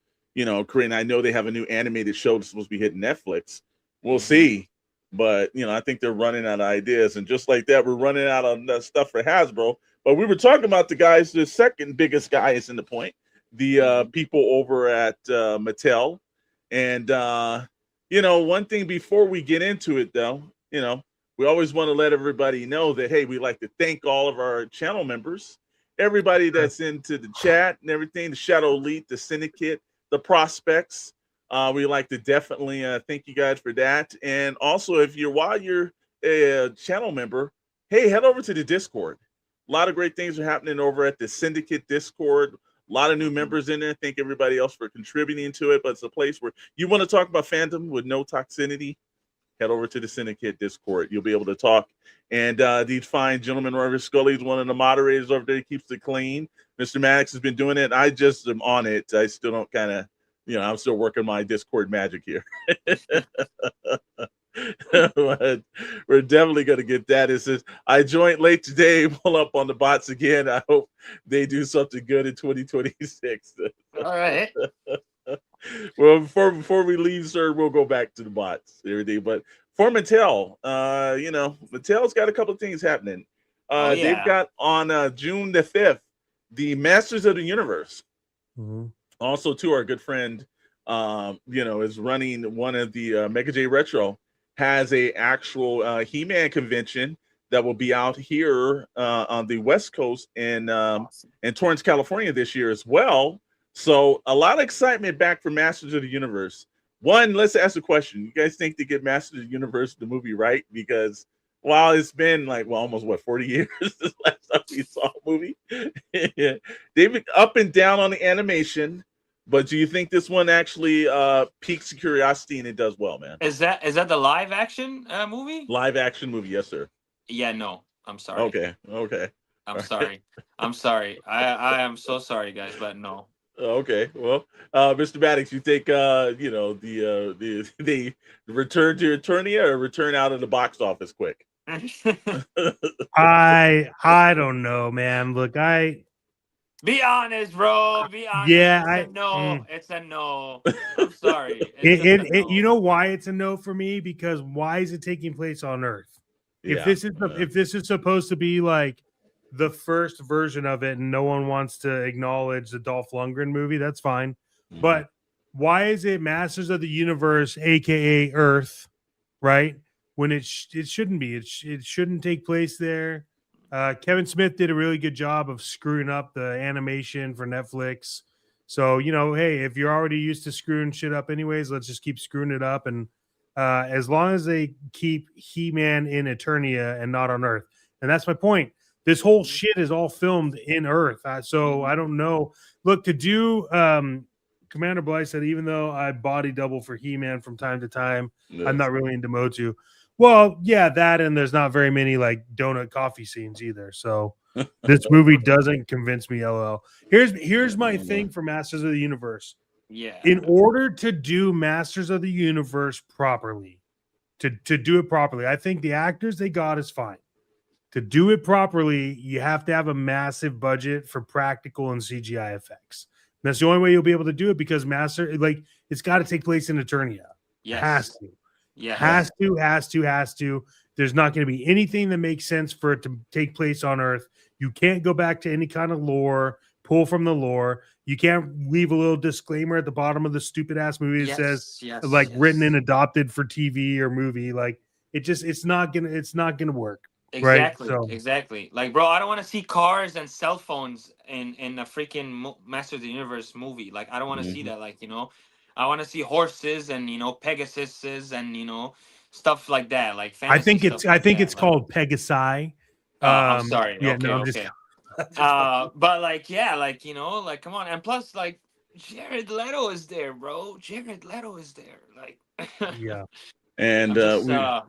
creating. I know they have a new animated show that's supposed to be hitting Netflix. We'll see, but I think they're running out of ideas, and just like that, we're running out of stuff for Hasbro. But we were talking about the second biggest guys in the point, the people over at Mattel, and one thing before we get into it, though, we always want to let everybody know that, hey, we like to thank all of our channel members, everybody that's into the chat and everything, the Shadow Elite, the Syndicate, the Prospects. We like to definitely thank you guys for that. And also, while you're a channel member, hey, head over to the Discord. A lot of great things are happening over at the Syndicate Discord. A lot of new members in there. Thank everybody else for contributing to it. But it's a place where you want to talk about fandom with no toxicity. Head over to the Syndicate Discord. You'll be able to talk. And these fine gentlemen, Robert Scully is one of the moderators over there. He keeps it clean. Mr. Maddox has been doing it. I just am on it. I still don't kind of, I'm still working my Discord magic here. But we're definitely going to get that. It says, I joined late today. Pull up on the bots again. I hope they do something good in 2026.
All right.
Well, before we leave, sir, we'll go back to the bots and everything. But for Mattel, Mattel's got a couple of things happening. They've got on June the 5th, the Masters of the Universe.
Mm-hmm.
Also, too, our good friend, is running one of the Mega J Retro, has a actual He-Man convention that will be out here on the West Coast in Torrance, California this year as well. So a lot of excitement back for Masters of the Universe. One, let's ask a question. You guys think they get Masters of the Universe, the movie, right? Because while it's been almost 40 years since last time we saw a movie, they've been up and down on the animation. But do you think this one actually piques curiosity and it does well, man?
Is that the live action movie?
Live action movie, yes, sir.
Yeah, no. I'm sorry.
Okay.
I'm sorry. I'm sorry. I am so sorry, guys, but no.
Okay, well, Mr. Maddox, you think the return to Eternia or return out of the box office quick?
I don't know, man. Look,
be honest, bro. Be honest.
Yeah,
it's a no. I'm sorry.
No. You know why it's a no for me? Because why is it taking place on Earth? If this is supposed to be like the first version of it and no one wants to acknowledge the Dolph Lundgren movie, that's fine. Mm-hmm. But why is it Masters of the Universe, aka Earth, right? When it shouldn't be. It shouldn't take place there. Kevin Smith did a really good job of screwing up the animation for Netflix. So, hey, if you're already used to screwing shit up anyways, let's just keep screwing it up. And as long as they keep He-Man in Eternia and not on Earth. And that's my point. This whole shit is all filmed in Earth. So I don't know. Look, to do Commander Blythe said, even though I body double for He-Man from time to time, yes, I'm not really into Motu. Well, yeah, that, and there's not very many donut coffee scenes either. So this movie doesn't convince me, LL. Here's my thing for Masters of the Universe.
Yeah.
In order to do Masters of the Universe properly, to do it properly, I think the actors they got is fine. To do it properly, you have to have a massive budget for practical and CGI effects. And that's the only way you'll be able to do it, because it's got to take place in Eternia.
Yes.
Has to.
Yeah.
Has to. There's not going to be anything that makes sense for it to take place on Earth. You can't go back to any kind of lore, pull from the lore. You can't leave a little disclaimer at the bottom of the stupid ass movie that says written and adopted for TV or movie. It's not gonna work.
Exactly.
Right? So,
exactly. Bro, I don't want to see cars and cell phones in a freaking Masters of the Universe movie. I don't want to see that. I want to see horses and Pegasuses and stuff like that.
I think it's called Pegasi.
I'm sorry.
Yeah,
okay,
no, I'm
okay.
just
but come on. And plus, Jared Leto is there, bro. Jared Leto is there.
Yeah.
And
I'm gonna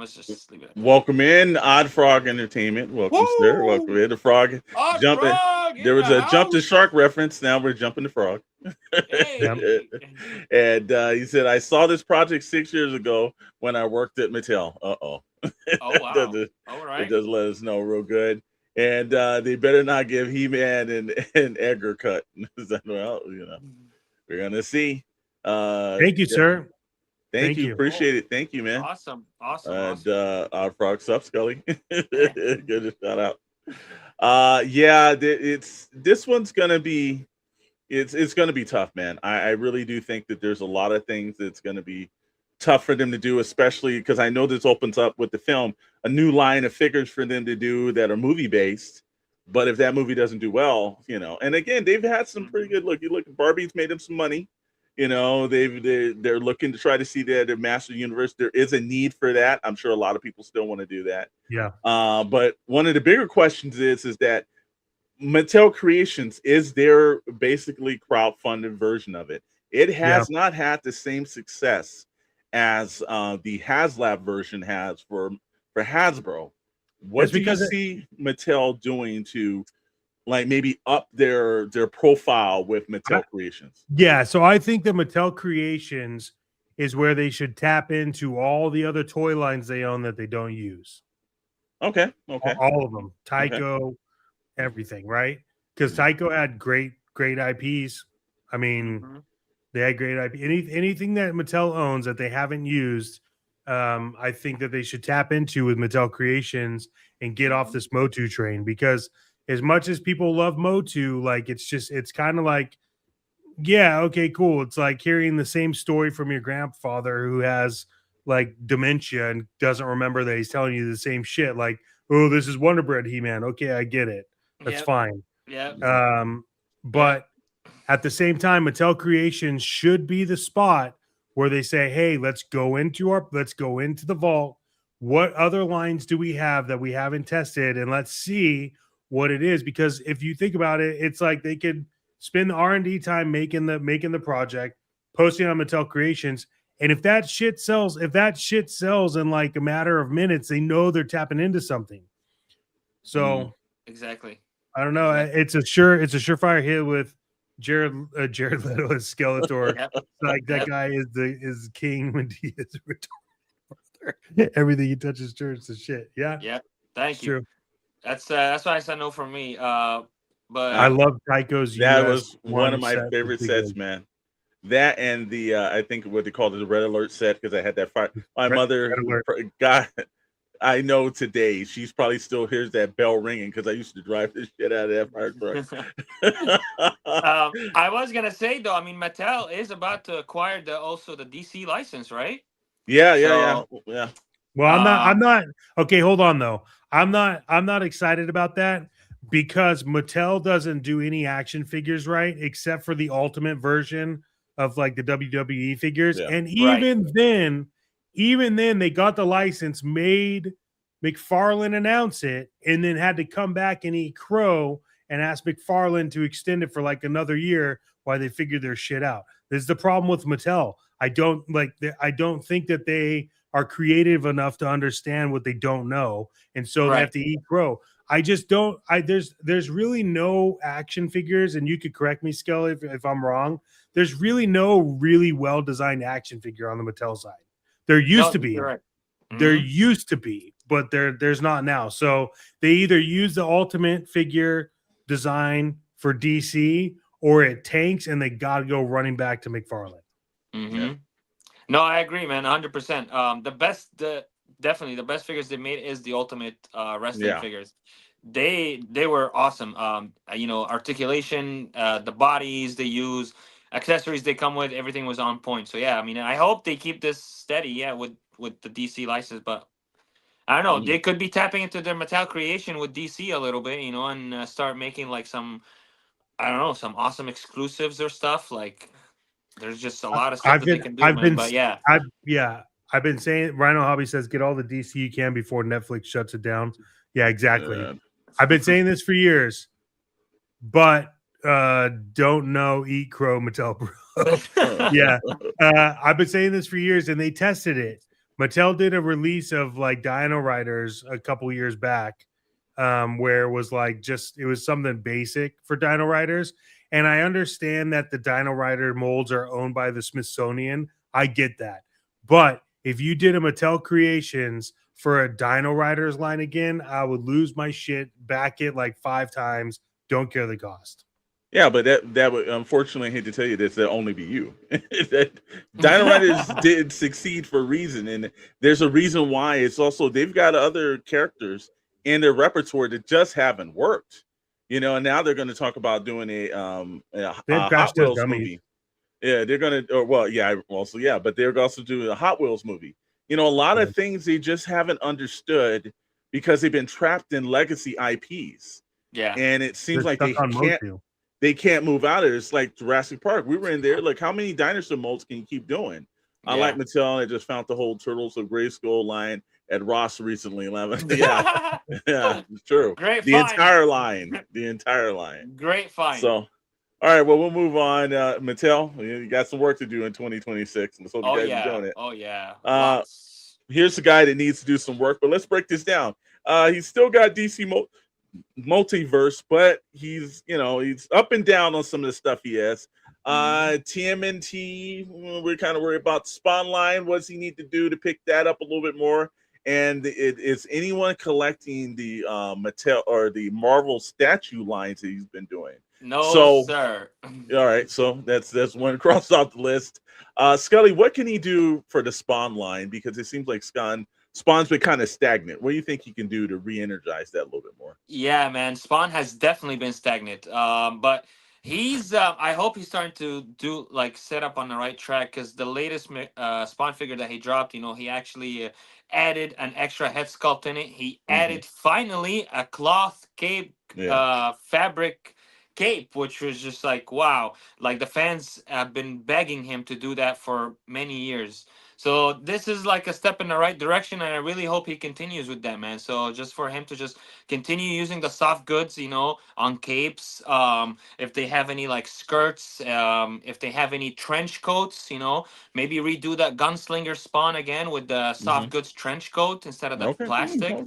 just leave it at that.
Welcome in, Odd Frog Entertainment. Welcome, sir. Welcome in, the frog. Jumping. There was a jump to shark reference. Now we're jumping to frog.
Hey.
And he said, I saw this project 6 years ago when I worked at Mattel.
Oh, wow. All right.
It does let us know real good. And they better not give He-Man and Edgar cut. Well, we're going to see.
Thank you, sir.
Thank you. Appreciate it. Thank you, man.
Awesome.
And Odd Frog Sup, Scully. Good shout out. This one's gonna be it's gonna be tough, man. I really do think that there's a lot of things that's gonna be tough for them to do, especially because I know this opens up with the film a new line of figures for them to do that are movie based. But if that movie doesn't do well, and again, they've had some pretty good look. You look, Barbie's made them some money. They're looking to try to see their master universe. There is a need for that. I'm sure a lot of people still want to do that.
Yeah.
But one of the bigger questions is that Mattel Creations is their basically crowdfunded version of it. It has not had the same success as the HasLab version has for Hasbro. What do you see Mattel doing to like maybe up their profile with Mattel Creations?
Yeah, so I think that Mattel Creations is where they should tap into all the other toy lines they own that they don't use.
Okay.
All of them. Tyco, everything, right? Because Tyco had great IPs. I mean, they had great IP. Anything that Mattel owns that they haven't used, I think that they should tap into with Mattel Creations and get off this Motu train, because as much as people love Motu, like it's kind of like, yeah, okay, cool. It's like hearing the same story from your grandfather who has like dementia and doesn't remember that he's telling you the same shit. Like, oh, this is Wonder Bread He-Man. Okay, I get it. That's fine.
Yeah.
But at the same time, Mattel Creations should be the spot where they say, hey, let's go into the vault. What other lines do we have that we haven't tested? And let's see what it is. Because if you think about it, it's like they could spend the R&D time making the project, posting on Mattel Creations. And if that shit sells in like a matter of minutes, they know they're tapping into something. So
exactly.
I don't know. It's a surefire hit with Jared Leto as Skeletor. Like that guy is king when he is retarded. Everything he touches turns to shit. Yeah.
Yeah. Thank you.
True.
That's why I said no for me. But
I love Tycho's.
That was one of my favorite sets, man. That and the I think what they called it, the Red Alert set, because I had that fire. My mother, God, I know today she's probably still hears that bell ringing because I used to drive this shit out of that fire truck.
I was gonna say though, I mean, Mattel is about to acquire the DC license, right?
Yeah.
Well, I'm not. Okay, hold on though. I'm not excited about that because Mattel doesn't do any action figures right, except for the ultimate version of like the WWE figures.
Yeah.
And even then, they got the license, made McFarlane announce it, and then had to come back and eat crow and ask McFarlane to extend it for like another year while they figured their shit out. This is the problem with Mattel. I don't think that they are creative enough to understand what they don't know, and so they have to eat crow. I just don't. There's really no action figures, and you could correct me, Skelly, if I'm wrong. There's really no really well designed action figure on the Mattel side. There used to be.
Right.
There used to be, but there's not now. So they either use the ultimate figure design for DC, or it tanks, and they got to go running back to McFarlane.
No, I agree, man, 100%. Definitely the best figures they made is the ultimate wrestling figures. They were awesome. Articulation, the bodies they use, accessories they come with, everything was on point. So yeah, I mean, I hope they keep this steady, with the DC license. But I don't know, they could be tapping into their Mattel Creation with DC a little bit, and start making like some awesome exclusives or stuff. Like there's just a lot of stuff they can do.
I've been saying, Rhino Hobby says, get all the DC you can before Netflix shuts it down. Yeah, exactly. I've been saying this for years, but don't know, eat crow, Mattel Bro. Yeah. I've been saying this for years, and they tested it. Mattel did a release of like Dino Riders a couple years back, where it was like it was something basic for Dino Riders. And I understand that the Dino Rider molds are owned by the Smithsonian. I get that. But if you did a Mattel Creations for a Dino Riders line again, I would lose my shit, back it like 5 times. Don't care the cost.
Yeah, but that would, unfortunately, I hate to tell you this, that'll only be you. That Dino Riders did succeed for a reason, and there's a reason why. It's also they've got other characters in their repertoire that just haven't worked. And now they're going to talk about doing a Hot Wheels movie. Yeah, they're gonna. Or, well, yeah, also yeah, but they're also doing a Hot Wheels movie. You know, a lot of things they just haven't understood because they've been trapped in legacy IPs,
Yeah.
and it seems
They're
like
stuck on motu.
they can't move out of it. It's like Jurassic Park. We were in there. Like, how many dinosaur molds can you keep doing? I like
Yeah.
Mattel. I just found the whole Turtles of Grayskull line at Ross recently. Yeah, yeah, it's true.
Great
The
find.
entire line. The entire line.
Great find.
So, all right. Well, we'll move on. Mattel, you got some work to do in 2026. Let's hope you guys are doing it.
Oh yeah.
Uh,
Lots.
Here's the guy that needs to do some work, but let's break this down. He's still got DC Multiverse, but he's up and down on some of the stuff he has. TMNT, we're kind of worried about Spawn line. What does he need to do to pick that up a little bit more? And is anyone collecting the Mattel or the Marvel statue lines that he's been doing?
No, sir.
All right, so that's one crossed off the list. Scully, what can he do for the Spawn line? Because it seems like Spawn's been kind of stagnant. What do you think he can do to re-energize that a little bit more?
Yeah, man. Spawn has definitely been stagnant. But he's I hope he's starting to set up on the right track, because the latest Spawn figure that he dropped, he actually added an extra head sculpt in it. He added finally a cloth cape, fabric cape, which was just like, wow. Like, the fans have been begging him to do that for many years. So this is like a step in the right direction, and I really hope he continues with that, man. So just for him to just continue using the soft goods, on capes, if they have any like skirts, if they have any trench coats, maybe redo that Gunslinger Spawn again with the soft goods trench coat instead of the plastic.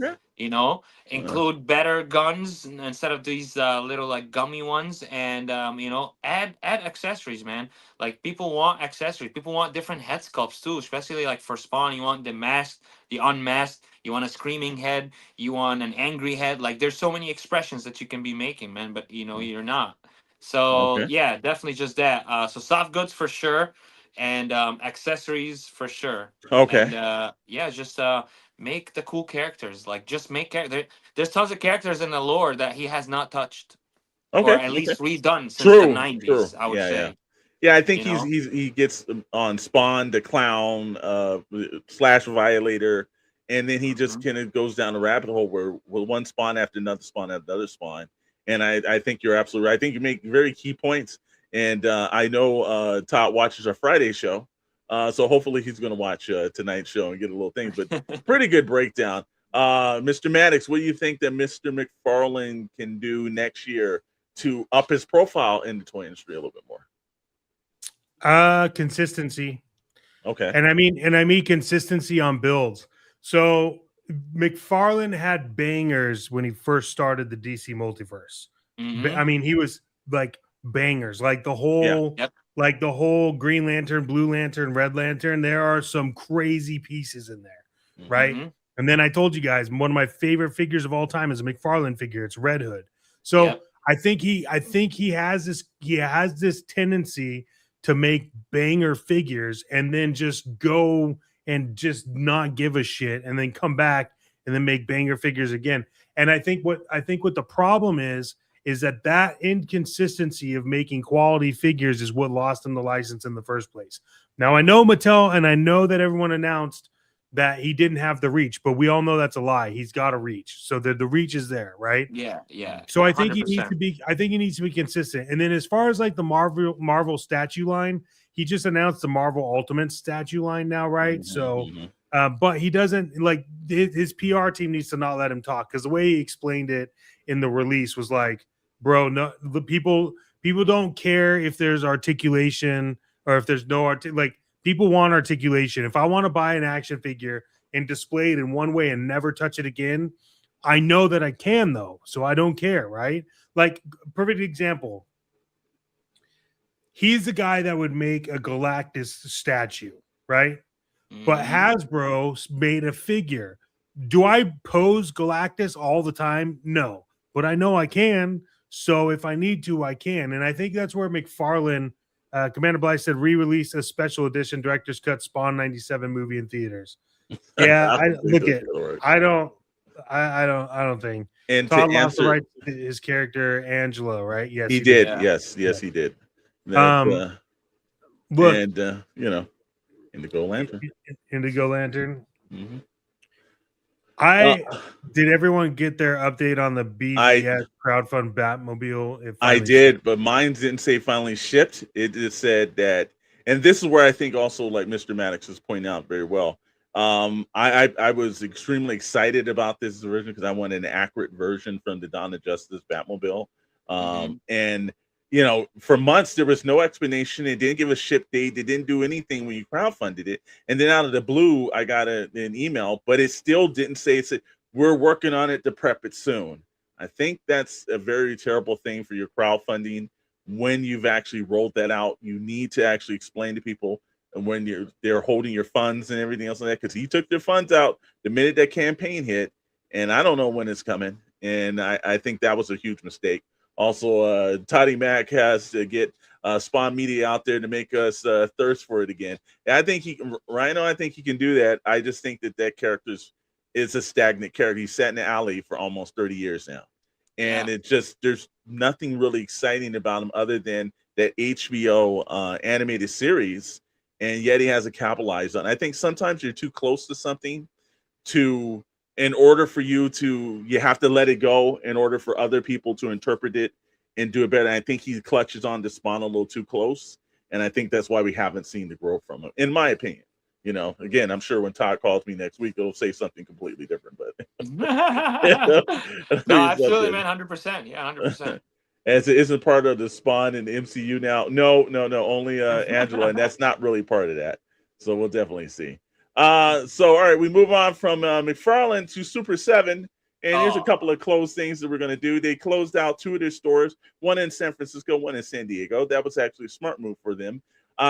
Include better guns instead of these little like gummy ones, and add accessories, man. Like, people want accessories. People want different head sculpts too, especially like for Spawn. You want the masked, the unmasked. You want a screaming head. You want an angry head. Like, there's so many expressions that you can be making, man. But you're not. So yeah, definitely just that. So soft goods for sure, and accessories for sure.
Okay.
And just make the cool characters. Like, just make there's tons of characters in the lore that he has not touched, or at least redone since the 90s. I would say.
Yeah, I think he gets on Spawn, the Clown, Slash Violator, and then he just kind of goes down the rabbit hole where one Spawn after another Spawn after another Spawn. And I think you're absolutely right. I think you make very key points. And I know Todd watches our Friday show, so hopefully he's going to watch tonight's show and get a little thing. But pretty good breakdown. Mr. Maddox, what do you think that Mr. McFarlane can do next year to up his profile in the toy industry a little bit more?
Consistency.
Okay.
And I mean consistency on builds. So McFarlane had bangers when he first started the DC Multiverse. I mean, he was like bangers, like the whole like the whole Green Lantern, Blue Lantern, Red Lantern. There are some crazy pieces in there, right? And then I told you guys, one of my favorite figures of all time is a McFarlane figure. It's Red Hood. So I think he has this tendency to make banger figures and then just go and just not give a shit and then come back and then make banger figures again. And I think what the problem is that inconsistency of making quality figures is what lost him the license in the first place. Now, I know Mattel, and I know that everyone announced that he didn't have the reach, but we all know that's a lie. He's got a reach. So the reach is there, right?
Yeah.
So I think he needs to be consistent. And then as far as like the Marvel statue line, he just announced the Marvel Ultimate statue line now, right? So but he doesn't, like, his PR team needs to not let him talk, because the way he explained it in the release was like, bro, no, the people don't care if there's articulation or if there's no like, people want articulation. If I want to buy an action figure and display it in one way and never touch it again, I know that I can, though. So I don't care, right? Like, perfect example. He's the guy that would make a Galactus statue, right? But Hasbro made a figure. Do I pose Galactus all the time? No. But I know I can. So if I need to, I can. And I think that's where McFarlane, Commander Blythe said, re-release a special edition director's cut Spawn 97 movie in theaters. Yeah, I don't think.
And
Todd lost the right to his character Angelo, right? Yes,
he did. Yes, he did.
Look,
and Indigo Lantern.
Indigo Lantern.
Hmm
Did everyone get their update on the
I
BVS crowdfund Batmobile? It
I
finally shipped.
did, but mine didn't say finally shipped. It just said that, and this is where I think also, like Mr. Maddox is pointing out very well. I was extremely excited about this version because I wanted an accurate version from the Dawn of Justice Batmobile. And for months there was no explanation. It didn't give a ship date. They didn't do anything when you crowdfunded it. And then out of the blue, I got an email, but it still didn't say. It said we're working on it to prep it soon. I think that's a very terrible thing for your crowdfunding. When you've actually rolled that out, you need to actually explain to people when they're holding your funds and everything else like that, because he took their funds out the minute that campaign hit, and I don't know when it's coming. And I think that was a huge mistake. Also, Toddy Mac has to get Spawn Media out there to make us thirst for it again. And I think Rhino, I think he can do that. I just think that character's is a stagnant character. He sat in the alley for almost 30 years now. And it just, there's nothing really exciting about him other than that HBO animated series. And yet he hasn't capitalized on it. I think sometimes you're too close to something in order for you have to let it go in order for other people to interpret it and do it better. I think he clutches on to Spawn a little too close. And I think that's why we haven't seen the growth from him, in my opinion. Again, I'm sure when Todd calls me next week, it'll say something completely different. But
no, absolutely, man, 100%. Yeah, 100%.
As it isn't part of the Spawn and the MCU now. No, only Angela, and that's not really part of that. So we'll definitely see. So all right, we move on from McFarlane to Super 7, and here's a couple of closed things that we're going to do. They closed out 2 of their stores, one in San Francisco, one in San Diego. That was actually a smart move for them.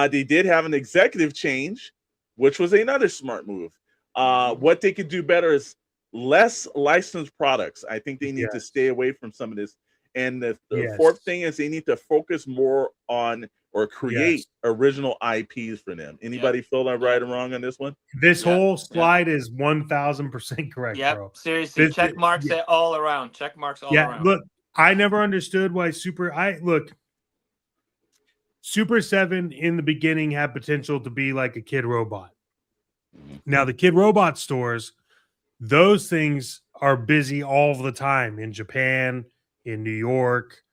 They did have an executive change, which was another smart move. What they could do better is less licensed products. I think they need to stay away from some of this. And the fourth thing is they need to focus more on or create original IPs for them. Anybody feel that right or wrong on this one?
This whole slide is 1,000% correct, bro.
Seriously, check marks all around. Check marks all around.
Look, I never understood why Super 7 in the beginning had potential to be like a Kid Robot. Now the Kid Robot stores, those things are busy all the time in Japan, in New York.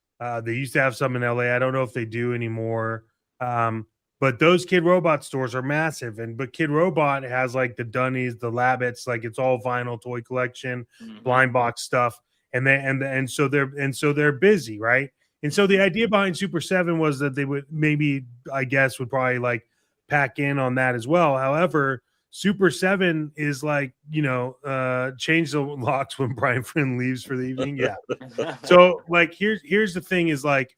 They used to have some in LA. I don't know if they do anymore. But those Kid Robot stores are massive. But Kid Robot has like the Dunnies, the Labbits, like it's all vinyl toy collection, blind box stuff. And so they're busy, right? And so the idea behind Super 7 was that they would maybe, I guess, would probably like pack in on that as well. However, Super 7 is like, change the locks when Brian Friend leaves for the evening. Yeah. So like, here's the thing is like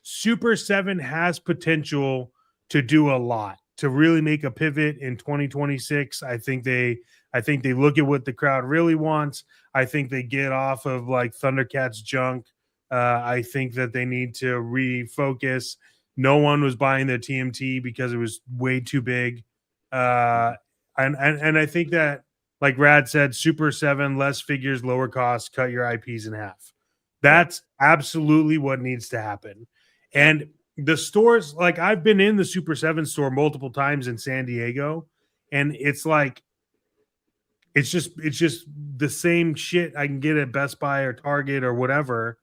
Super 7 has potential to do a lot, to really make a pivot in 2026. I think they look at what the crowd really wants. I think they get off of like Thundercats junk. I think that they need to refocus. No one was buying the TMT because it was way too big. And I think that, like Rad said, Super 7, less figures, lower costs, cut your IPs in half. That's absolutely what needs to happen. And the stores, like I've been in the Super 7 store multiple times in San Diego, and it's like, it's just the same shit I can get at Best Buy or Target or whatever.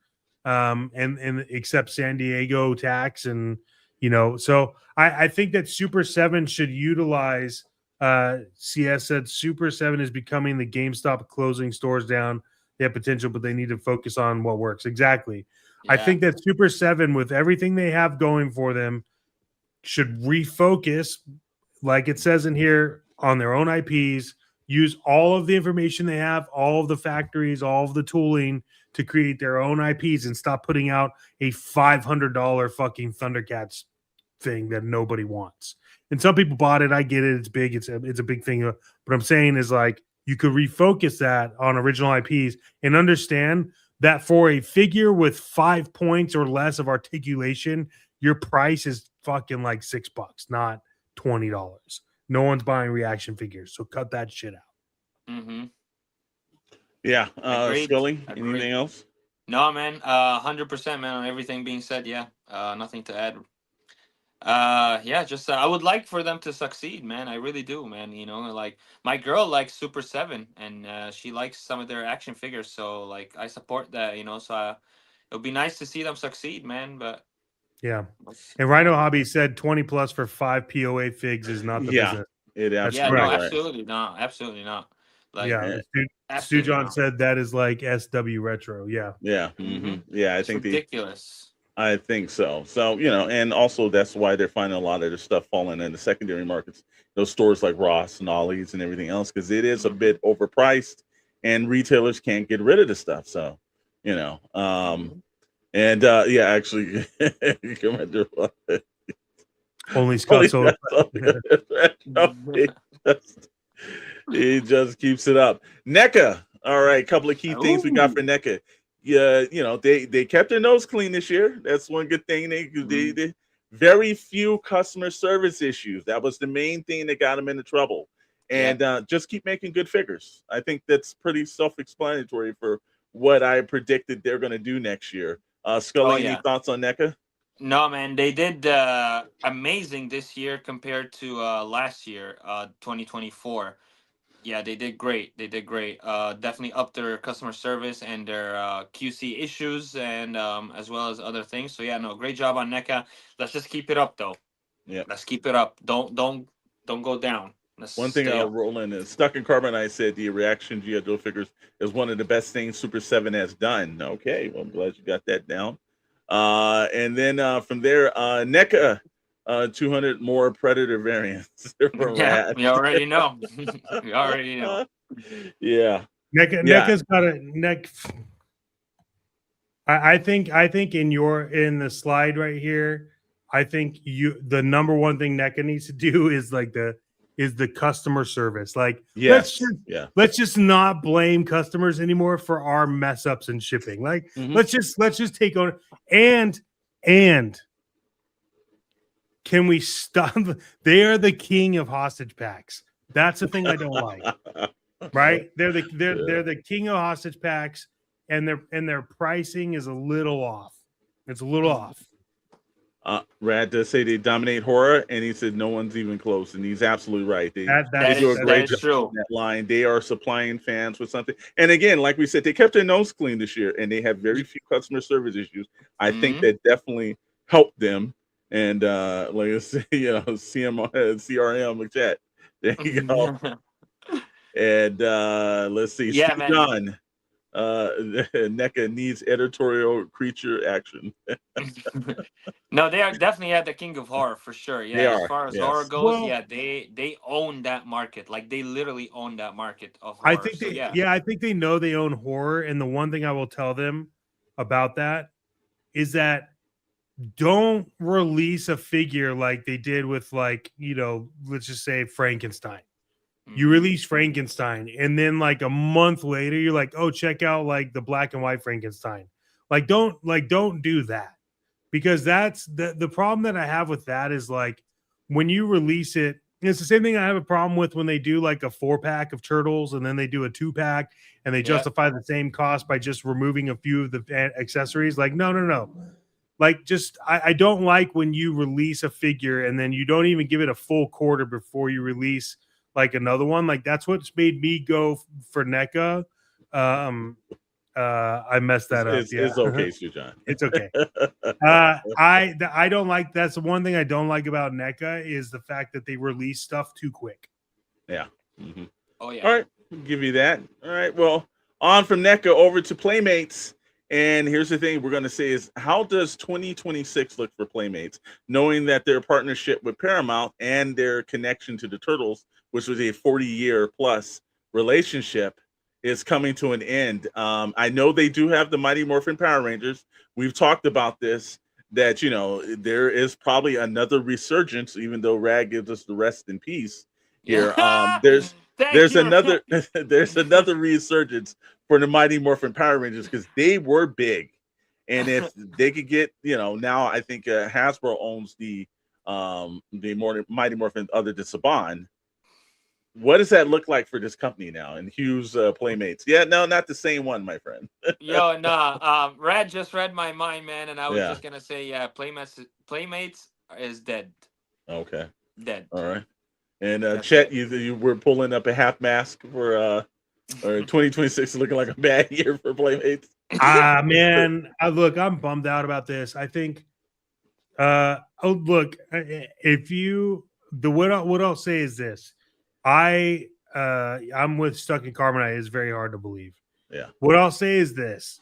And except San Diego tax. And, so I think that Super 7 should utilize, CS said Super 7 is becoming the GameStop closing stores down. They have potential, but they need to focus on what works. Exactly. Yeah. I think that Super 7, with everything they have going for them, should refocus, like it says in here, on their own IPs, use all of the information they have, all of the factories, all of the tooling to create their own IPs, and stop putting out a $500 fucking Thundercats thing that nobody wants. And some people bought it. I get it. It's big. It's a big thing. But I'm saying is like, you could refocus that on original IPs and understand that for a figure with 5 points or less of articulation, your price is fucking like $6, not $20. No one's buying reaction figures, so cut that shit out.
Mm-hmm.
Yeah. Scully, anything else?
No, man. 100%, man. On everything being said, yeah. Nothing to add. Yeah, just I would like for them to succeed, man. I really do, man. You know, like my girl likes Super 7, and she likes some of their action figures, so like I support that, you know. So it would be nice to see them succeed, man. But
Yeah. And
yeah,
Rhino Hobby said 20 plus for 5 POA figs is not the
Yeah,
business.
it
That's
yeah, no,
absolutely
correct.
right.
absolutely not, absolutely not. Like,
Yeah.
Eh,
Stu
absolutely
John
not.
said that is like SW retro. Yeah.
Yeah, yeah.
It's ridiculous.
I think so. So, and also that's why they're finding a lot of their stuff falling in the secondary markets, those stores like Ross and Ollie's and everything else, because it is a
Mhm.
bit overpriced and retailers can't get rid of the stuff. So, you know,
Mhm.
and yeah, actually,
Only Scott
Only
Solar.
he just, he just keeps it up. NECA. All right, couple of key things we got for
Ooh.
NECA. Yeah, they kept their nose clean this year. That's one good thing.
Mhm.
They very few customer service issues. That was the main thing that got them into trouble. And
Yep.
just keep making good figures. I think that's pretty self-explanatory for what I predicted they're going to do next year.
Oh
Scully, any
yeah.
thoughts on NECA?
No, man, they did amazing this year compared to last year, 2024. Yeah, they did great. They did great. Definitely up their customer service and their QC issues, and as well as other things. So yeah, no, great job on NECA. Let's just keep it up, though.
Yeah.
Let's keep it up. Don't go down. Let's
One thing
stay
I'll
up.
roll in is Stuck in Carbon. I said the reaction G.I. Joe figures is one of the best things Super 7 has done. Okay, well, I'm glad you got that down. And then from there, NECA, 200 more Predator variants from
Yeah,
Rad.
we already know. We already know.
Yeah, yeah,
NECA's got a neck. I think in the slide right here, I think the number one thing NECA needs to do is the customer service. Like
yes, yeah.
let's just not blame customers anymore for our mess ups in shipping. Like
Hmm.
let's just take on and can we stop? They are the king of hostage packs. That's the thing I don't like. Right? They're
Yeah.
the king of hostage packs, and their pricing is a little off. It's a little off.
Rad does say they dominate horror, and he said no one's even close, and he's absolutely right. They
That
they
that's
do a
that,
That
great
is
job
true.
on that line. They are supplying fans with something. And again, like we said, they kept their nose clean this year, and they have very few customer service issues. I think
Mm-hmm.
that definitely helped them. And like I say, CRM chat. There you go. And let's see,
Yeah,
Steve
man.
John. NECA needs editorial creature action.
No, they are definitely at the king of horror for sure. Yeah,
They
as
are,
far as horror
yes.
goes,
well,
yeah, they own that market. Like they literally own that market of
I
horror.
think
So
they
yeah.
yeah, I think they know they own horror. And the one thing I will tell them about that is that don't release a figure like they did with let's just say Frankenstein. You
Hmm.
release Frankenstein, and then like a month later, you're like, oh, check out like the black and white Frankenstein. Don't do that, because that's the problem that I have with that is like when you release it, it's the same thing I have a problem with when they do like a 4-pack of turtles and then they do a 2-pack and they
Yeah.
justify the same cost by just removing a few of the accessories. Like, no. Like, just I don't like when you release a figure and then you don't even give it a full quarter before you release like another one. Like that's what's made me go for NECA. Um, I messed
It's,
that up.
it's,
Yeah,
it's okay, Stu John.
it's okay. I don't like. That's the one thing I don't like about NECA is the fact that they release stuff too quick.
Yeah. Hmm.
Oh
All
yeah.
right, I'll give you that. All right, well, on from NECA over to Playmates. And here's the thing we're going to say is how does 2026 look for Playmates, knowing that their partnership with Paramount and their connection to the Turtles, which was a 40-year plus relationship, is coming to an end. I know they do have the Mighty Morphin Power Rangers. We've talked about this, that, there is probably another resurgence, even though Rag gives us the rest in peace here.
Yeah. Thank
There's
you.
another there's another resurgence for the Mighty Morphin Power Rangers because they were big, and if they could get, now I think Hasbro owns the Mighty Morphin other than Saban. What does that look like for this company now? And Hughes Playmates? Yeah, no, not the same one, my friend.
Yo, nah. Rad just read my mind, man, and I was
Yeah,
just gonna say, yeah, Playmates is dead.
Okay.
Dead.
All right. And
That's
Chet,
it.
you were pulling up a half mask for or 2026 is looking like a bad year for Playmates.
Man, look, I'm bummed out about this. I think look, if you what I'll say is this. I'm with Stuck in Carbonite. It's very hard to believe.
Yeah.
What I'll say is this.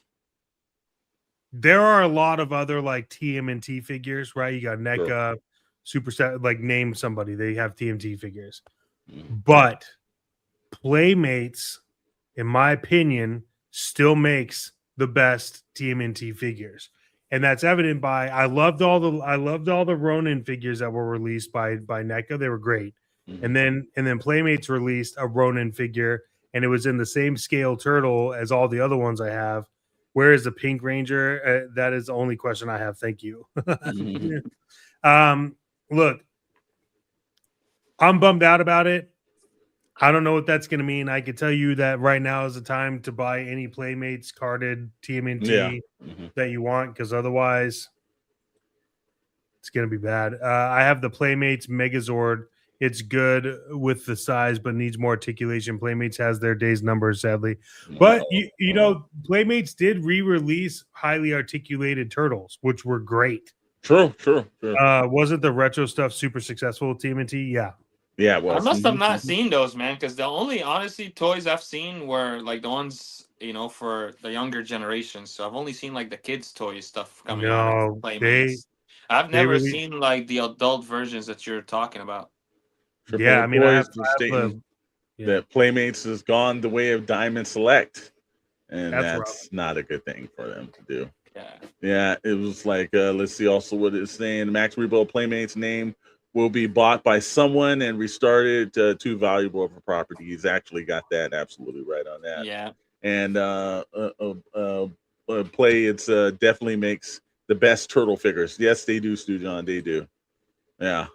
There are a lot of other like TMNT figures, right? You got NECA, Superstar, like name somebody. They have TMT figures. But Playmates, in my opinion, still makes the best TMNT figures. And that's evident by I loved all the Ronin figures that were released by NECA. They were great. And then Playmates released a Ronin figure, and it was in the same scale turtle as all the other ones I have. Where is the Pink Ranger? That is the only question I have. Thank you. Look, I'm bummed out about it. I don't know what that's going to mean. I can tell you that right now is the time to buy any Playmates carded TMNT that you want, because otherwise it's going to be bad. I have the Playmates Megazord. It's good with the size, but needs more articulation. Playmates has their days numbered, sadly. But, you know, Playmates did re-release highly articulated turtles, which were great.
True.
Wasn't the retro stuff super successful with TMNT? Yeah.
Yeah, it was.
I must have not seen those, man, because the only honestly toys I've seen were like the ones, you know, for the younger generation. So I've only seen like the kids' toy stuff coming out of Playmates. I've never seen like the adult versions that you're talking about.
Yeah, I mean, I have
stating that Playmates has gone the way of Diamond Select, and that's not a good thing for them to do. Yeah, it was like let's see also what it's saying. Max Rebuild Playmates name will be bought by someone and restarted. Too valuable of a property. He's actually got that absolutely right on that.
Yeah,
and Play it's definitely makes the best turtle figures. Yes, they do, Stu John. They do. Yeah.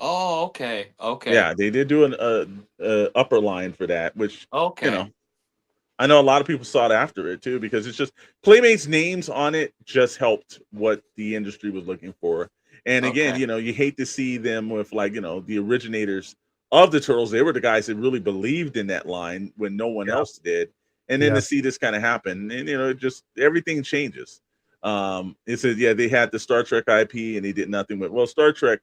Oh, okay.
Yeah, they did do an upper line for that, which you know, I know a lot of people sought after it too, because it's just Playmates names on it just helped what the industry was looking for. And again, you know, you hate to see them with like, you know, the originators of the turtles. They were the guys that really believed in that line when no one else did. And then to see this kind of happen, and you know, it just everything changes. It says, yeah, they had the Star Trek IP and they did nothing with Star Trek.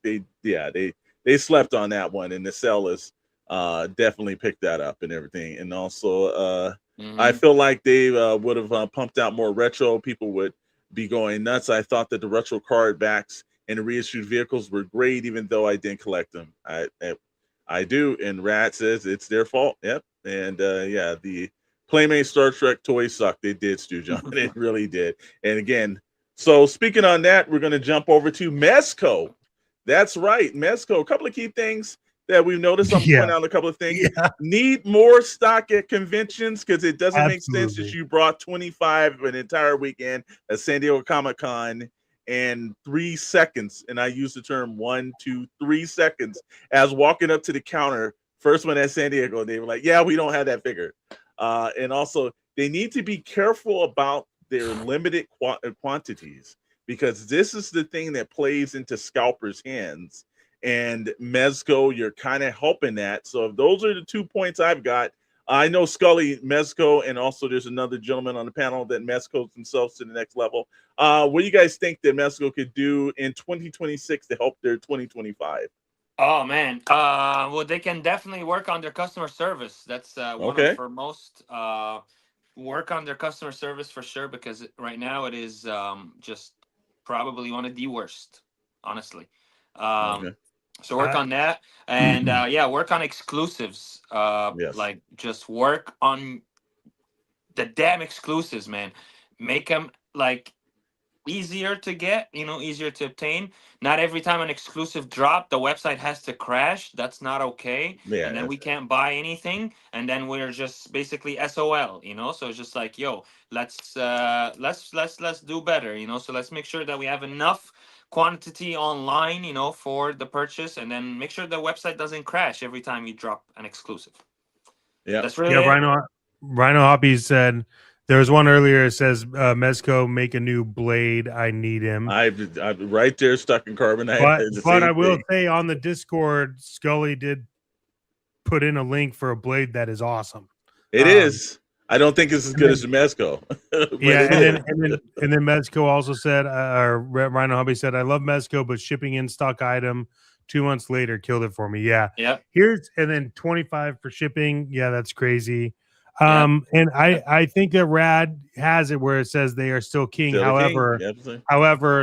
They slept on that one, and the sellers definitely picked that up and everything. And also, I feel like they would have pumped out more retro. People would be going nuts. I thought that the retro card backs and the reissued vehicles were great, even though I didn't collect them. I do. And Rat says it's their fault. Yep. And yeah, the Playmate Star Trek toys suck. They did, Stu John. It really did. And again, so speaking on that, we're going to jump over to Mezco. That's right, Mezco. A couple of key things that we've noticed. I'm pointing out a couple of things. Need more stock at conventions, because it doesn't make sense that you brought 25 an entire weekend at San Diego Comic-Con in 3 seconds. And I use the term 1, 2, 3 seconds as walking up to the counter. First one at San Diego, they were like, yeah, we don't have that figure. And also, they need to be careful about their limited quantities, because this is the thing that plays into scalpers' hands. And Mezco, you're kind of helping that. So if those are the 2 points I've got. I know Scully, Mezco, and also there's another gentleman on the panel that Mezco's themselves to the next level. What do you guys think that Mezco could do in 2026 to help their 2025?
Oh man, well, they can definitely work on their customer service. That's one of for most. Work on their customer service for sure, because right now it is just probably one of the worst, honestly. So work on that, and yeah, work on exclusives. Like just work on the damn exclusives, man. Make them like easier to get, you know, easier to obtain. Not every time an exclusive drop, the website has to crash. That's not okay. And then we can't buy anything, and then we're just basically SOL, you know. So it's just like, yo, let's do better, you know. So let's make sure that we have enough quantity online, you know, for the purchase, and then make sure the website doesn't crash every time you drop an exclusive. That's really
Rhino Hobby said There was one earlier. It says, Mezco, make a new blade. I need him.
I'm right there stuck in carbonite.
But I will say on the Discord, Scully did put in a link for a blade that is awesome.
It is. I don't think it's as good as the Mezco.
Yeah, and then Mezco also said, or Rhino Hobby said, I love Mezco, but shipping in stock item 2 months later killed it for me. Yeah. And then 25 for shipping. Yeah, that's crazy. And I think that Rad has it where it says they are still king. However,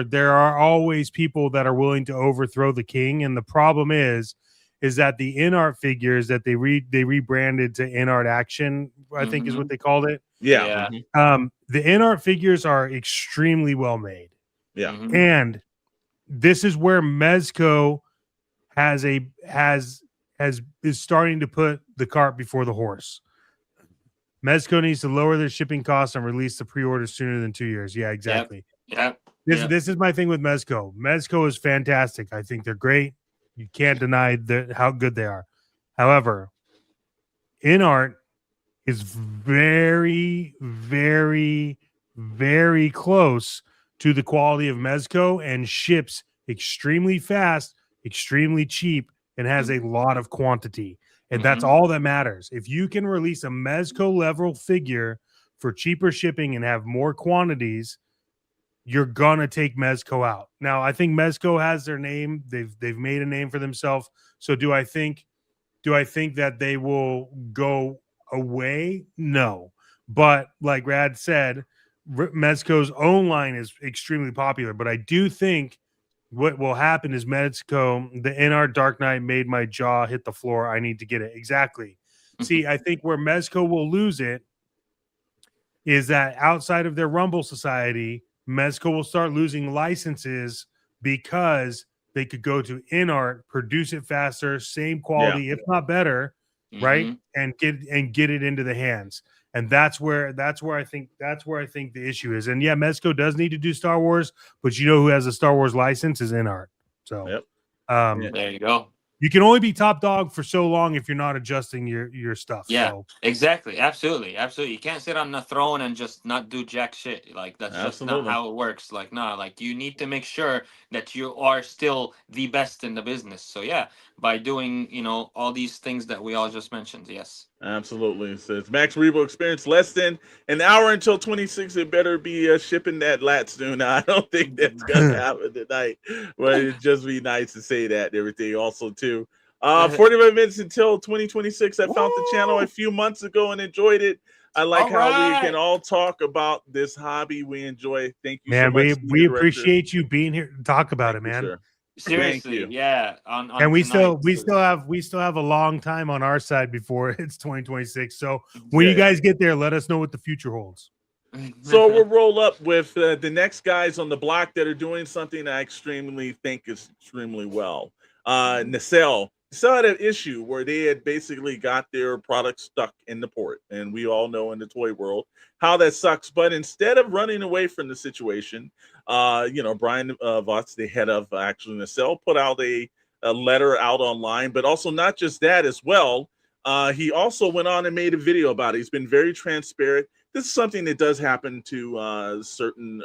there are always people that are willing to overthrow the king, and the problem is that the in-art figures that they rebranded to in-art action, I think is what they called it.
Yeah.
The in-art figures are extremely well made.
Yeah.
And this is where Mezco is starting to put the cart before the horse. Mezco needs to lower their shipping costs and release the pre-orders sooner than 2 years. Yeah, exactly. This is my thing with Mezco. Mezco is fantastic. I think they're great. You can't deny how good they are. However, in art is very, very, very close to the quality of Mezco and ships extremely fast, extremely cheap, and has a lot of quantity. And that's all that matters. If you can release a Mezco level figure for cheaper shipping and have more quantities, you're gonna take Mezco out. Now, I think Mezco has their name. They've made a name for themselves. So do I think that they will go away? No. But like Rad said, Mezco's own line is extremely popular. But I do think what will happen is Mezco, the NR Dark Knight made my jaw hit the floor. I need to get it. Exactly. See, I think where Mezco will lose it is that outside of their Rumble Society, Mezco will start losing licenses because they could go to InArt, produce it faster, same quality, if not better, right? And get it into the hands. And that's where I think the issue is. And yeah, Mezco does need to do Star Wars, but you know who has a Star Wars license is InArt. So
there you go.
You can only be top dog for so long if you're not adjusting your stuff.
Yeah,
so.
Exactly. Absolutely. You can't sit on the throne and just not do jack shit. Like that's just not how it works. Like, no, like you need to make sure that you are still the best in the business. So yeah, by doing, all these things that we all just mentioned. Yes.
Absolutely. So it's Max Rebo Experience. Less than an hour until 26. It better be shipping that lat soon. I don't think that's going to happen tonight, but it'd just be nice to say that and everything also too. 45 minutes until 2026. I found the channel a few months ago and enjoyed it. I like how we can all talk about this hobby we enjoy. Thank you so much.
We appreciate you being here to talk about it, man.
Sir.
Seriously, yeah.
And we still have a long time on our side before it's 2026. So when you guys get there, let us know what the future holds.
So we'll roll up with the next guys on the block that are doing something I extremely think is extremely well. Nacelle had an issue where they had basically got their product stuck in the port, and we all know in the toy world how that sucks. But instead of running away from the situation, Brian Votz, the head of actually Nacelle, put out a letter out online, but also not just that as well. He also went on and made a video about it. He's been very transparent. This is something that does happen to certain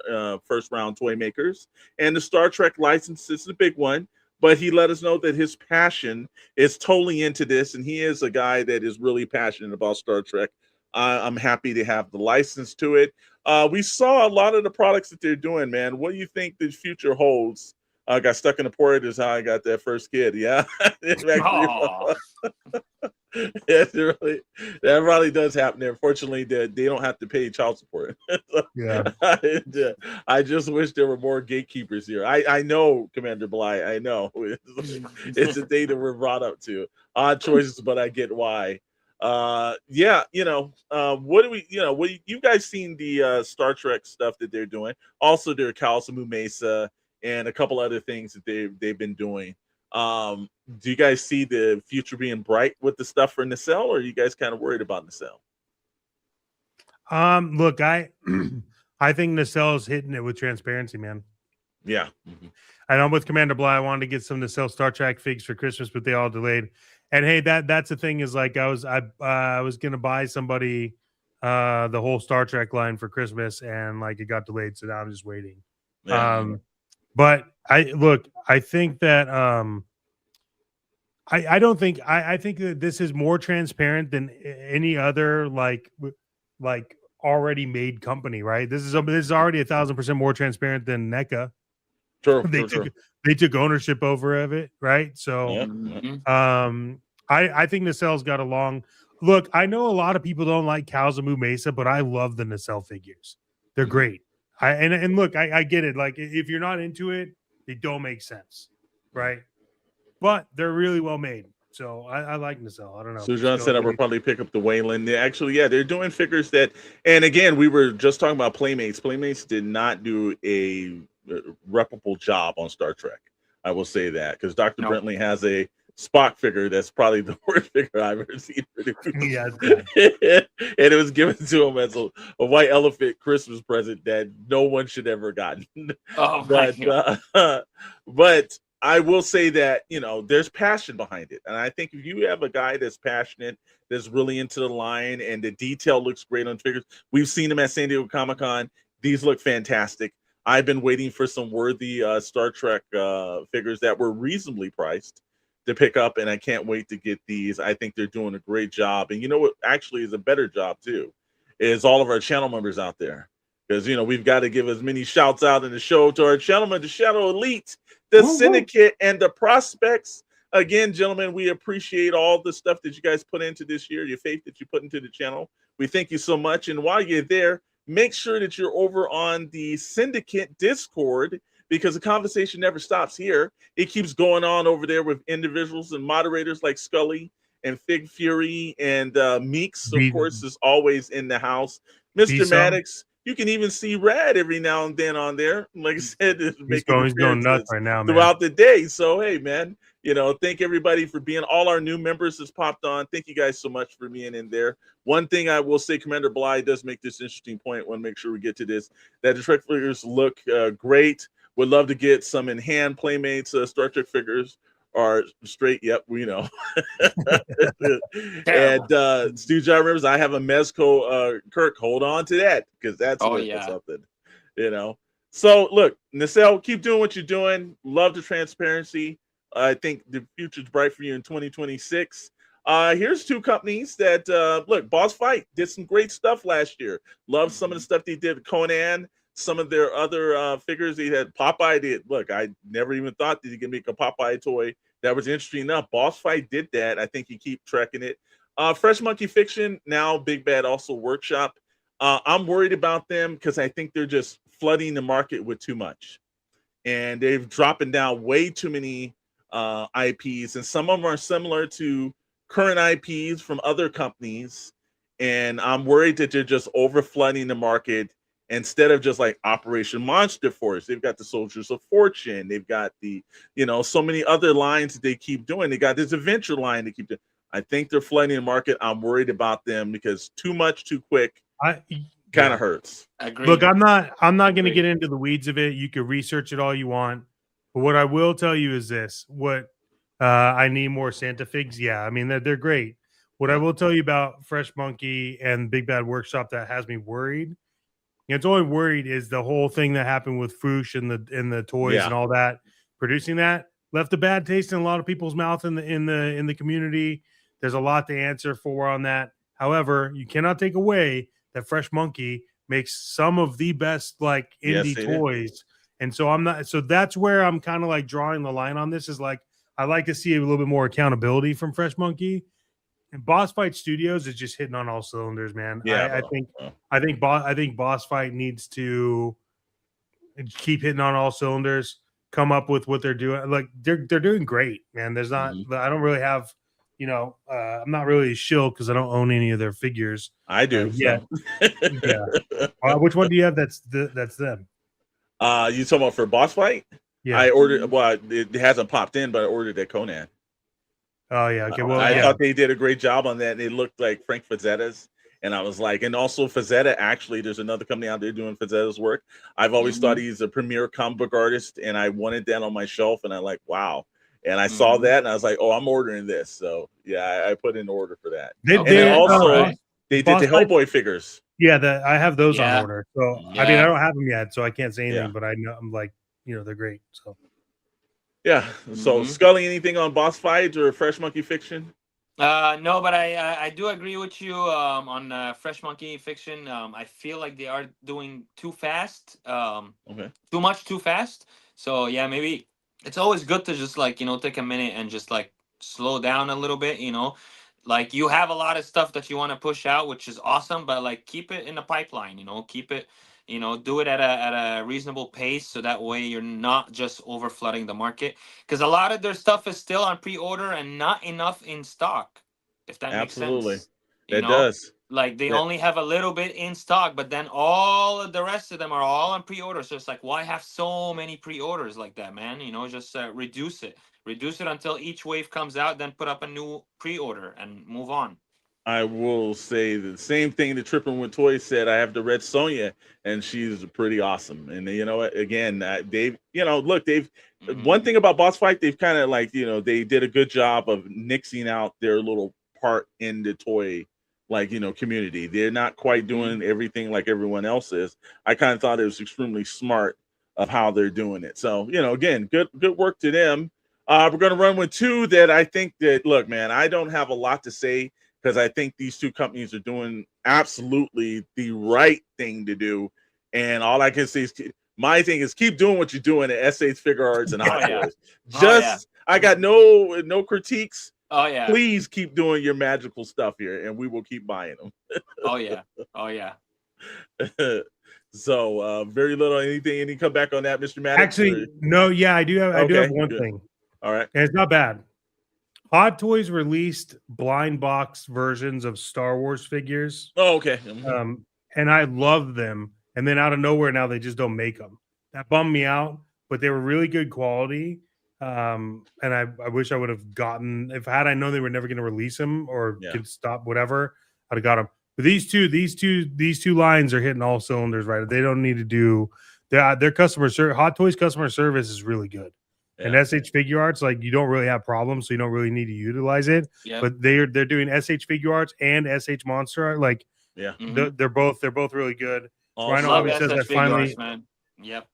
first round toy makers, and the Star Trek license is a big one. But he let us know that his passion is totally into this, and he is a guy that is really passionate about Star Trek. I'm happy to have the license to it. We saw a lot of the products that they're doing, man. What do you think the future holds? Got stuck in the port is how I got that first kid. Yeah. That probably does happen there. Fortunately, they don't have to pay child support. I just wish there were more gatekeepers here. I know, Commander Bly. I know it's a thing that we're brought up to. Odd choices, but I get why. What do we? You guys seen the Star Trek stuff that they're doing? Also, their Calisamu Mesa and a couple other things that they've been doing. Do you guys see the future being bright with the stuff for Nacelle, or are you guys kind of worried about Nacelle?
Look, I think Nacelle is hitting it with transparency, man.
Yeah.
And I'm with Commander Bly. I wanted to get some Nacelle Star Trek figs for Christmas, but they all delayed. And hey, that's the thing is like I was gonna buy somebody the whole Star Trek line for Christmas, and like it got delayed, so now I'm just waiting.
Yeah.
But I think that I don't think I think that this is more transparent than any other like already made company, right? This is already 1,000% more transparent than NECA.
Sure,
They took ownership over of it, right? So I think Nacelle's got a long look. I know a lot of people don't like Kazumu Mesa, but I love the Nacelle figures. They're great. And look, I get it. Like if you're not into it, they don't make sense, right? But they're really well made. So I like Nacelle. I don't know.
Sujan said I would probably pick up the Wayland. They actually, they're doing figures that, and again, we were just talking about Playmates. Playmates did not do a reputable job on Star Trek. I will say that because Dr. Brentley has a Spock figure that's probably the worst figure I've ever seen.
Yeah,
and it was given to him as a white elephant Christmas present that no one should ever have gotten.
Oh,
but I will say that, there's passion behind it. And I think if you have a guy that's passionate, that's really into the line, and the detail looks great on figures, we've seen them at San Diego Comic-Con. These look fantastic. I've been waiting for some worthy Star Trek figures that were reasonably priced to pick up, and I can't wait to get these. I think they're doing a great job. And you know what actually is a better job, too, is all of our channel members out there. Because, we've got to give as many shouts out in the show to our gentlemen, the Shadow Elite, the Syndicate, and the Prospects. Again, gentlemen, we appreciate all the stuff that you guys put into this year, your faith that you put into the channel. We thank you so much. And while you're there, make sure that you're over on the Syndicate Discord, because the conversation never stops here. It keeps going on over there with individuals and moderators like Scully and Fig Fury, and Meeks, of course, is always in the house. Mr. Maddox. You can even see Rad every now and then on there. Like I said, he's
going nuts right now, man.
Throughout the day. So, hey, man, thank everybody for being. All our new members has popped on. Thank you guys so much for being in there. One thing I will say, Commander Bly does make this interesting point. I want to make sure we get to this, that the Trek figures look great. Would love to get some in hand Playmates Star Trek figures. Are straight, yep, we know. And Stu John remembers I have a Mezco Kirk. Hold on to that, because that's something, So look, Nacelle, keep doing what you're doing. Love the transparency. I think the future's bright for you in 2026. Here's two companies that look, Boss Fight did some great stuff last year. Love some of the stuff they did with Conan. Some of their other figures, they had Popeye did. Look, I never even thought that you could make a Popeye toy. That was interesting enough. Boss Fight did that. I think you keep tracking it. Fresh Monkey Fiction, now Big Bad also Workshop. I'm worried about them because I think they're just flooding the market with too much. And they're dropping down way too many IPs. And some of them are similar to current IPs from other companies. And I'm worried that they're just over flooding the market. Instead of just like Operation Monster Force, they've got the Soldiers of Fortune. They've got the, so many other lines that they keep doing. They got this adventure line they keep doing. I think they're flooding the market. I'm worried about them because too much, too quick kind of hurts.
Agreed.
Look, I'm not going to get into the weeds of it. You can research it all you want. But what I will tell you is this. I need more Santa figs. Yeah, I mean, they're great. What I will tell you about Fresh Monkey and Big Bad Workshop that has me worried, it's only worried is the whole thing that happened with Foosh and the toys and all that. Producing that left a bad taste in a lot of people's mouth in the community. There's a lot to answer for on that. However, you cannot take away that Fresh Monkey makes some of the best indie toys. And so that's where I'm kind of like drawing the line on this is like I like to see a little bit more accountability from Fresh Monkey. And Boss Fight Studios is just hitting on all cylinders, man.
Yeah,
I think Boss Fight needs to keep hitting on all cylinders. Come up with what they're doing. Like they're doing great, man. There's not. I don't really have. I'm not really a shill because I don't own any of their figures.
I do.
Yeah. Which one do you have? That's them.
You talking about for Boss Fight?
Yeah.
I ordered. Well, it hasn't popped in, but I ordered at Conan.
Oh yeah, okay. Well,
I thought they did a great job on that. They looked like Frank Frazzetta's, and I was like, and also Frazetta. Actually, there's another company out there doing Frazzetta's work. I've always thought he's a premier comic book artist, and I wanted that on my shelf, and I'm like, wow. And I saw that, and I was like, oh, I'm ordering this. So yeah, I put in order for that. They did the
Boss Fight-
Hellboy figures.
Yeah, I have those
Yeah.
on order. So I mean, I
Yeah.
don't have them yet, so I can't say anything.
Yeah.
But I know I'm like, they're great. So
Yeah. So
Mhm.
Scully, anything on Boss Fight or Fresh Monkey Fiction?
No, but I do agree with you on Fresh Monkey Fiction. I feel like they are doing too fast,
Okay.
too much too fast. So yeah, maybe it's always good to just like take a minute and just like slow down a little bit. Like you have a lot of stuff that you want to push out, which is awesome, but like keep it in the pipeline. Keep it. Do it at a reasonable pace, so that way you're not just over flooding the market. Because a lot of their stuff is still on pre-order and not enough in stock. If that makes
Absolutely.
sense,
That does.
like they
That-
only have a little bit in stock, but then all of the rest of them are all on pre-order. So it's like, why have so many pre-orders like that, man? Just reduce it until each wave comes out, then put up a new pre-order and move on.
I will say the same thing that Tripping with Toys said. I have the Red Sonja, and she's pretty awesome. And you know what? Again, they've, look, they've one thing about Boss Fight, they've kind of like, they did a good job of nixing out their little part in the toy, like, community. They're not quite doing everything like everyone else is. I kind of thought it was extremely smart of how they're doing it. So, again, good work to them. We're going to run with two that I think that, look, man, I don't have a lot to say, because I think these two companies are doing absolutely the right thing to do. And all I can say is my thing is keep doing what you're doing at SH Figure Arts and Hot Toys. I got no critiques.
Oh yeah.
Please keep doing your magical stuff here, and we will keep buying them.
Oh yeah.
So very little anything. Any come back on that, Mr. Maddox?
actually, no, yeah, I do have one
good.
thing.
All right.
And it's not bad. Hot Toys released blind box versions of Star Wars figures.
Oh, okay.
And I love them. And then out of nowhere, now they just don't make them. That bummed me out, but they were really good quality. And I wish I would have gotten, if I known they were never going to release them or could stop whatever, I'd have got them. But these two lines are hitting all cylinders right. They don't need to do their customer service. Hot Toys customer service is really good. And SH Figure Arts, like, you don't really have problems, so you don't really need to utilize it. Yep. But they're doing SH Figure Arts and SH Monster Art. Like, they're both really good. Rhino Hobby says I finally,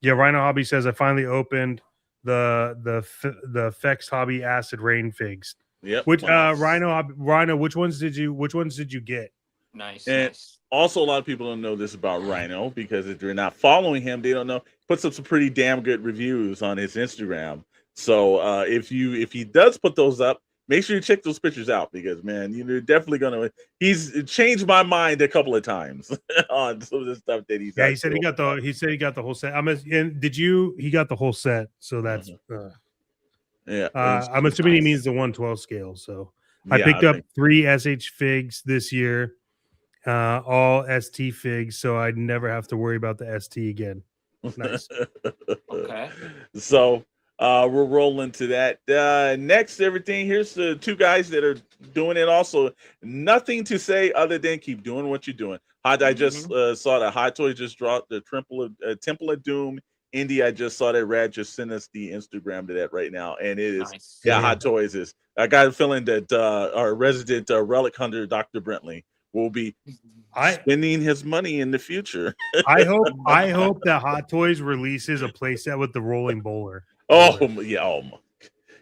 Rhino Hobby says I finally opened the Fex Hobby Acid Rain figs.
Yep.
Which Rhino, which ones did you get?
Nice.
And also, a lot of people don't know this about Rhino, because if they're not following him, they don't know. Puts up some pretty damn good reviews on his Instagram. So if he does put those up, make sure you check those pictures out, because man, you're definitely gonna. He's changed my mind a couple of times on some of the stuff that he's.
Yeah, he said he got the whole set. He got the whole set, so that's I'm assuming he means the 1/12 scale. So I picked up 3 SH figs this year, all ST figs, so I'd never have to worry about the ST again. Nice.
Okay.
So we're rolling to that. Next, everything. Here's the two guys that are doing it also. Nothing to say other than keep doing what you're doing. I just saw that Hot Toys just dropped the Temple of Doom Indie. I just saw that. Rad just sent us the Instagram to that right now, and it is
nice.
Hot Toys is. I got a feeling that our resident relic hunter, Dr. Brentley, will be spending his money in the future.
I hope that Hot Toys releases a playset with the rolling bowler.
Oh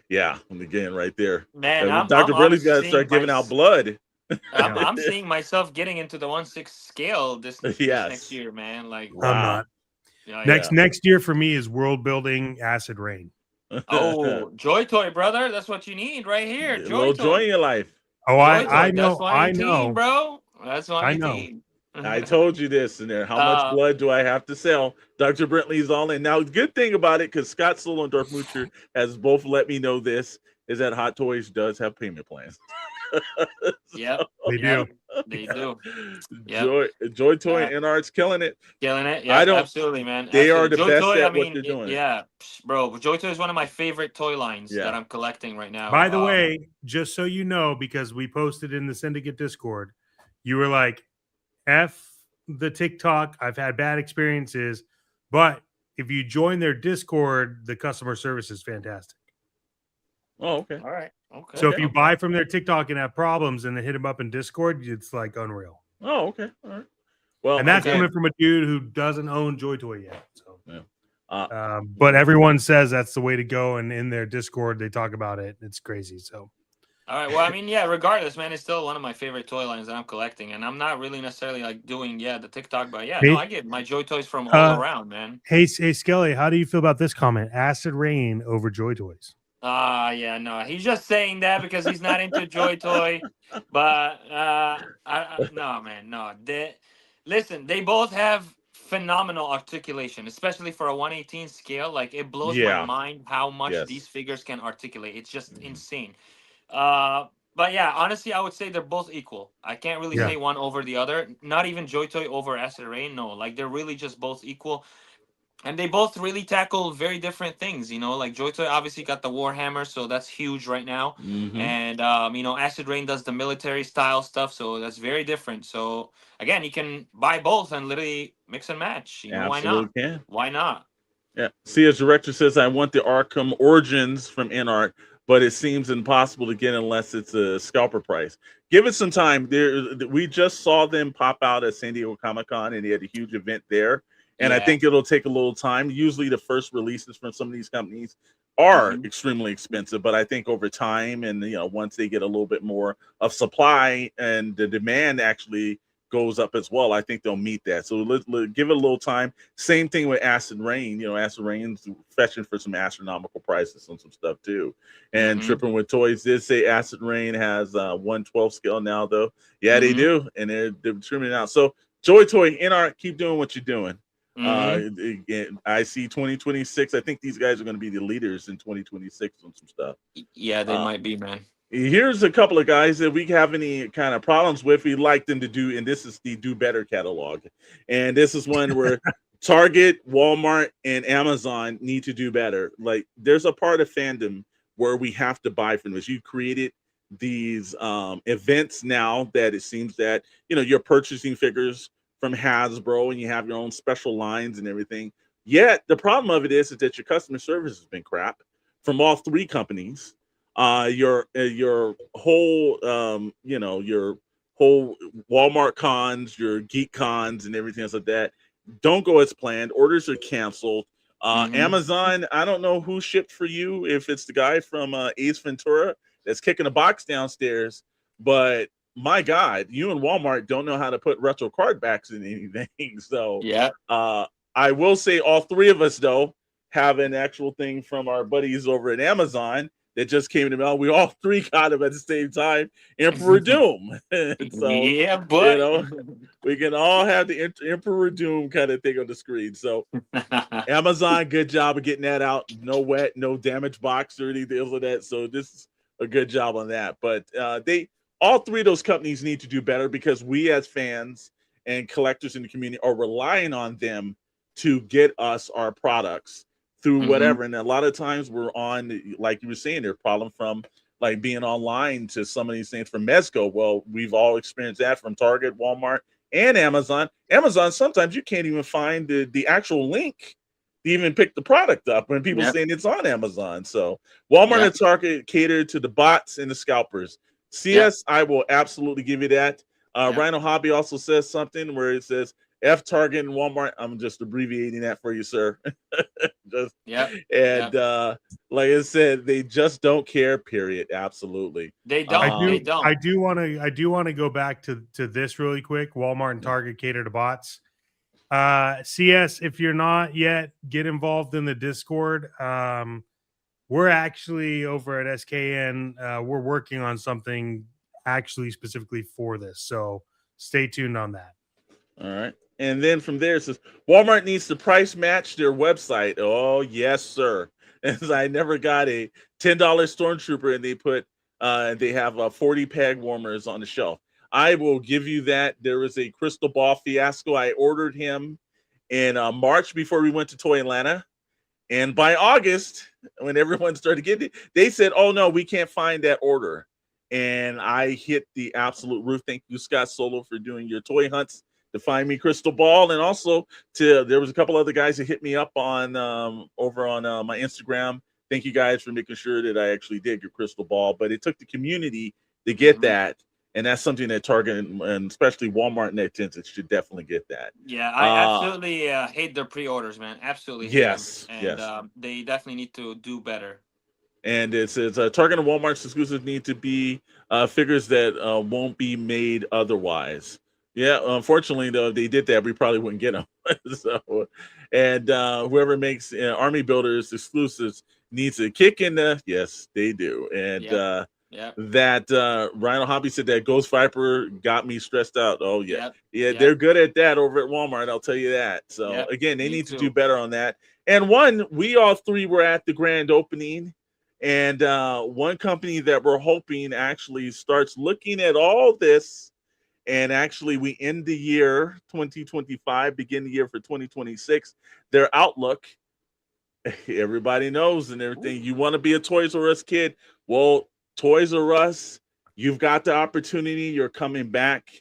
yeah. And again, right there,
man.
Dr. Brentley's got to start giving out blood.
I'm seeing myself getting into the 1/6 scale this next year, man. Like,
wow. I'm not. Next year for me is world building Acid Rain.
Oh, Joy Toy, brother, that's what you need right here.
Joy in your life.
Oh, I know,
bro. That's why I know.
I told you this in there. How much blood do I have to sell? Dr. Brentley's all in. Now, good thing about it, because Scott Solo and Darth Moocher has both let me know this, is that Hot Toys does have payment plans.
Yep.
They do.
They do. Yep.
Joy Toy and Art's killing it.
Yeah, absolutely, man.
They are the
Joy
best
Toy,
at what they're doing.
Yeah, bro. Joy Toy is one of my favorite toy lines that I'm collecting right now.
By the way, just so you know, because we posted in the Syndicate Discord, you were like, F the TikTok. I've had bad experiences, but if you join their Discord, the customer service is fantastic.
Oh, okay.
All right. Okay.
So if you buy from their TikTok and have problems and then hit them up in Discord, it's like unreal.
Oh, okay. All right. Well,
And that's
again,
coming from a dude who doesn't own Joy Toy yet. So,
yeah.
but everyone says that's the way to go, and in their Discord they talk about it. It's crazy. So,
All right. Well, I mean, yeah. Regardless, man, it's still one of my favorite toy lines that I'm collecting, and I'm not really necessarily like doing the TikTok, but yeah, no,
hey,
I get my Joy Toys from all around, man.
hey, Skelly, how do you feel about this comment? Acid Rain over Joy Toys.
Yeah, no, he's just saying that because he's not into Joy Toy, but no, man, no. Listen, they both have phenomenal articulation, especially for a 1/18 scale. Like it blows my
Yeah.
mind how much
Yes.
these figures can articulate. It's just insane. But yeah, honestly, I would say they're both equal. I can't really say one over the other. Not even Joy Toy over Acid Rain. No, like they're really just both equal. And they both really tackle very different things, you know. Like Joy Toy obviously got the Warhammer, so that's huge right now. And you know, Acid Rain does the military style stuff, so that's very different. So again, you can buy both and literally mix and match. You know,
Absolutely
why not?
can.
Why not?
Yeah. See, as director says, I want the Arkham Origins from InArt, but it seems impossible to get unless it's a scalper price. Give it some time. We just saw them pop out at San Diego Comic-Con, and they had a huge event there. And I think it'll take a little time. Usually the first releases from some of these companies are extremely expensive, but I think over time and, you know, once they get a little bit more of supply and the demand actually goes up as well, I think they'll meet that. So let's give it a little time. Same thing with Acid Rain. You know, Acid Rain's fetching for some astronomical prices on some stuff too. And Tripping with Toys did say Acid Rain has 1/12 scale now, though. Yeah, they do, and they're trimming it out. So Joy Toy, InArt, keep doing what you're doing. I see 2026. I think these guys are going to be the leaders in 2026 on some stuff.
Yeah, they might be, man.
Here's a couple of guys that we have any kind of problems with. We like them to do, and this is the Do Better catalog. And this is one where Target, Walmart, and Amazon need to do better. Like there's a part of fandom where we have to buy from this. You created these events now that it seems that, you know, you're purchasing figures from Hasbro and you have your own special lines and everything. Yet the problem of it is that your customer service has been crap from all three companies. Your whole you know, your whole Walmart cons, your geek cons and everything else like that don't go as planned. Orders are canceled. Amazon, I don't know who shipped for you, if it's the guy from Ace Ventura that's kicking a box downstairs, but my God, you and Walmart don't know how to put retro card backs in anything. So I will say all three of us though have an actual thing from our buddies over at Amazon that just came in the mail. We all three got them at the same time. Emperor Doom. So
yeah, but
you know, we can all have the Emperor Doom kind of thing on the screen. So Amazon, good job of getting that out. No wet, no damaged box or anything like that. So this is a good job on that. But all three of those companies need to do better because we as fans and collectors in the community are relying on them to get us our products through whatever. And a lot of times we're on, like you were saying, there's a problem from like being online to some of these things from Mezco. Well, we've all experienced that from Target, Walmart, and Amazon. Amazon, sometimes you can't even find the actual link to even pick the product up when people saying it's on Amazon. So Walmart and Target cater to the bots and the scalpers. CS, I will absolutely give you that. Rhino Hobby also says something where it says F Target and Walmart. I'm just abbreviating that for you, sir. Like I said, they just don't care. Period. Absolutely,
they don't. They don't.
I do want to go back to this really quick. Walmart and Target cater to bots. CS, if you're not yet, get involved in the Discord. We're actually over at SKN. We're working on something actually specifically for this. So stay tuned on that.
All right. And then from there it says Walmart needs to price match their website. Oh, yes, sir. As I never got a $10 Stormtrooper and they put they have 40 peg warmers on the shelf. I will give you that. There was a crystal ball fiasco. I ordered him in March before we went to Toy Atlanta. And by August, when everyone started getting it, they said, oh, no, we can't find that order. And I hit the absolute roof. Thank you, Scott Solo, for doing your toy hunts to find me crystal ball. And also, there was a couple other guys that hit me up on over on my Instagram. Thank you guys for making sure that I actually did get crystal ball. But it took the community to get that. and that's something that Target and especially Walmart and Net should definitely get that.
Yeah, I absolutely hate their pre-orders, man. Absolutely hate them,
Yes,
and
yes.
they definitely need to do better.
And it's Target and Walmart's exclusives need to be figures that won't be made otherwise. Yeah, unfortunately, though, if they did that, we probably wouldn't get them. So, and whoever makes Army Builders exclusives needs to kick in the yes, they do. And
Yep.
that Rhino Hobby said that Ghost Viper got me stressed out. Oh yeah,
Yep.
they're good at that over at Walmart. I'll tell you that. So
Yep,
again, they
me
need to
too.
do better on that. And we all three were at the grand opening. And one company that we're hoping actually starts looking at all this, and actually we end the year 2025, begin the year for 2026. Their outlook, everybody knows and everything. You want to be a Toys R Us kid? Well, Toys R Us, you've got the opportunity. You're coming back.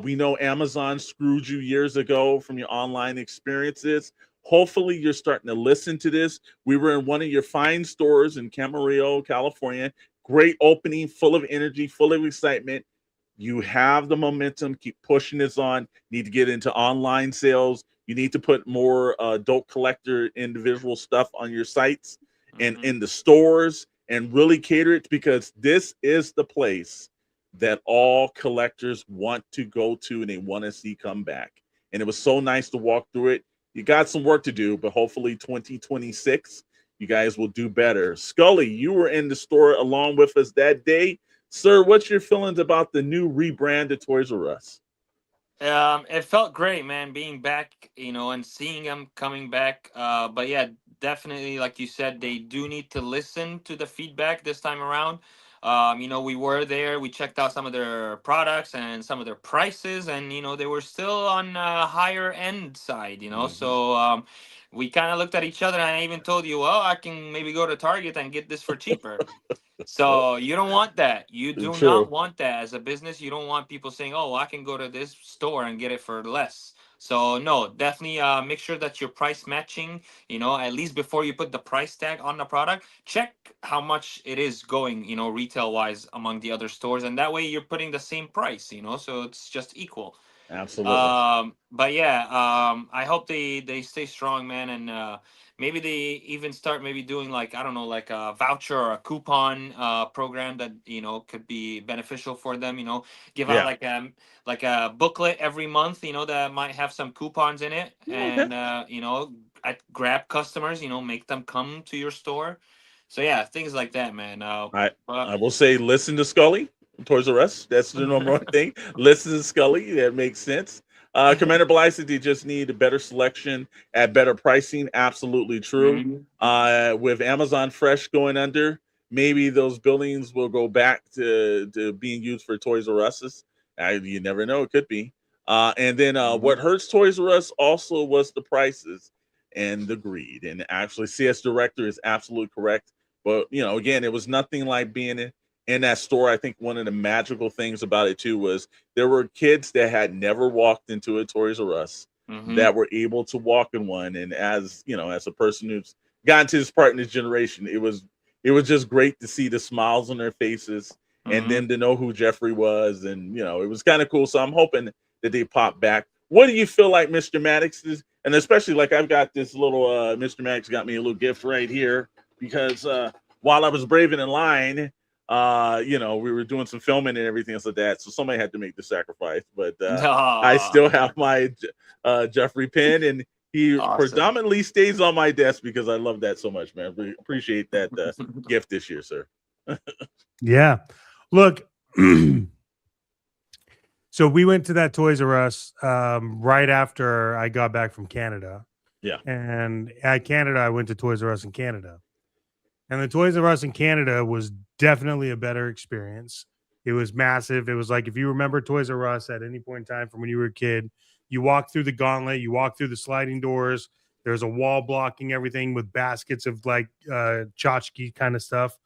We know Amazon screwed you years ago from your online experiences. Hopefully, you're starting to listen to this. We were in one of your fine stores in Camarillo, California. Great opening, full of energy, full of excitement. You have the momentum. Keep pushing this on. Need to get into online sales. You need to put more adult collector individual stuff on your sites and in the stores and really cater it, because this is the place that all collectors want to go to and they want to see come back. And it was so nice to walk through it. You got some work to do, but hopefully 2026, you guys will do better. Scully, you were in the store along with us that day. Sir, what's your feelings about the new rebranded Toys R Us?
It felt great, man, being back, and seeing them coming back. But yeah, definitely, like you said, they do need to listen to the feedback this time around. We were there, we checked out some of their products and some of their prices, and they were still on higher end side. So we kind of looked at each other, and I even told you, well, I can maybe go to Target and get this for cheaper. So you don't want that. You do not want that as a business. You don't want people saying, "Oh, I can go to this store and get it for less." So no, definitely make sure that you're price matching. At least before you put the price tag on the product, check how much it is going, retail wise among the other stores, and that way you're putting the same price. So it's just equal.
Absolutely.
But yeah, I hope they stay strong, man, and maybe they even start maybe doing like, I don't know, like a voucher or a coupon program that could be beneficial for them. Give out like a booklet every month, that might have some coupons in it, and grab customers, make them come to your store. So yeah, things like that, man.
I will say, listen to Scully, Toys R Us. That's the number one thing. Listen to Scully. That makes sense. Commander Blyson, they just need a better selection at better pricing. Absolutely true. With Amazon Fresh going under, maybe those buildings will go back to being used for Toys R Us's. You never know. It could be. And then what hurts Toys R Us also was the prices and the greed. And actually, CS Director is absolutely correct. But, again, it was nothing like being in that store. I think one of the magical things about it, too, was there were kids that had never walked into a Toys R Us that were able to walk in one. And as a person who's gotten to this part in this generation, it was just great to see the smiles on their faces and then to know who Jeffrey was. And, it was kind of cool. So I'm hoping that they pop back. What do you feel like Mr. Maddox is? And especially like I've got this little Mr. Maddox got me a little gift right here. Because while I was braving in line, we were doing some filming and everything else like that. So somebody had to make the sacrifice. But I still have my Jeffrey pin, and he predominantly stays on my desk because I love that so much, man. We appreciate that gift this year, sir.
Yeah. Look, so we went to that Toys R Us right after I got back from Canada.
Yeah.
And at Canada, I went to Toys R Us in Canada. And the Toys R Us in Canada was definitely a better experience. It was massive. It was like, if you remember Toys R Us at any point in time from when you were a kid, you walk through the gauntlet, you walk through the sliding doors. There's a wall blocking everything with baskets of like tchotchke kind of stuff.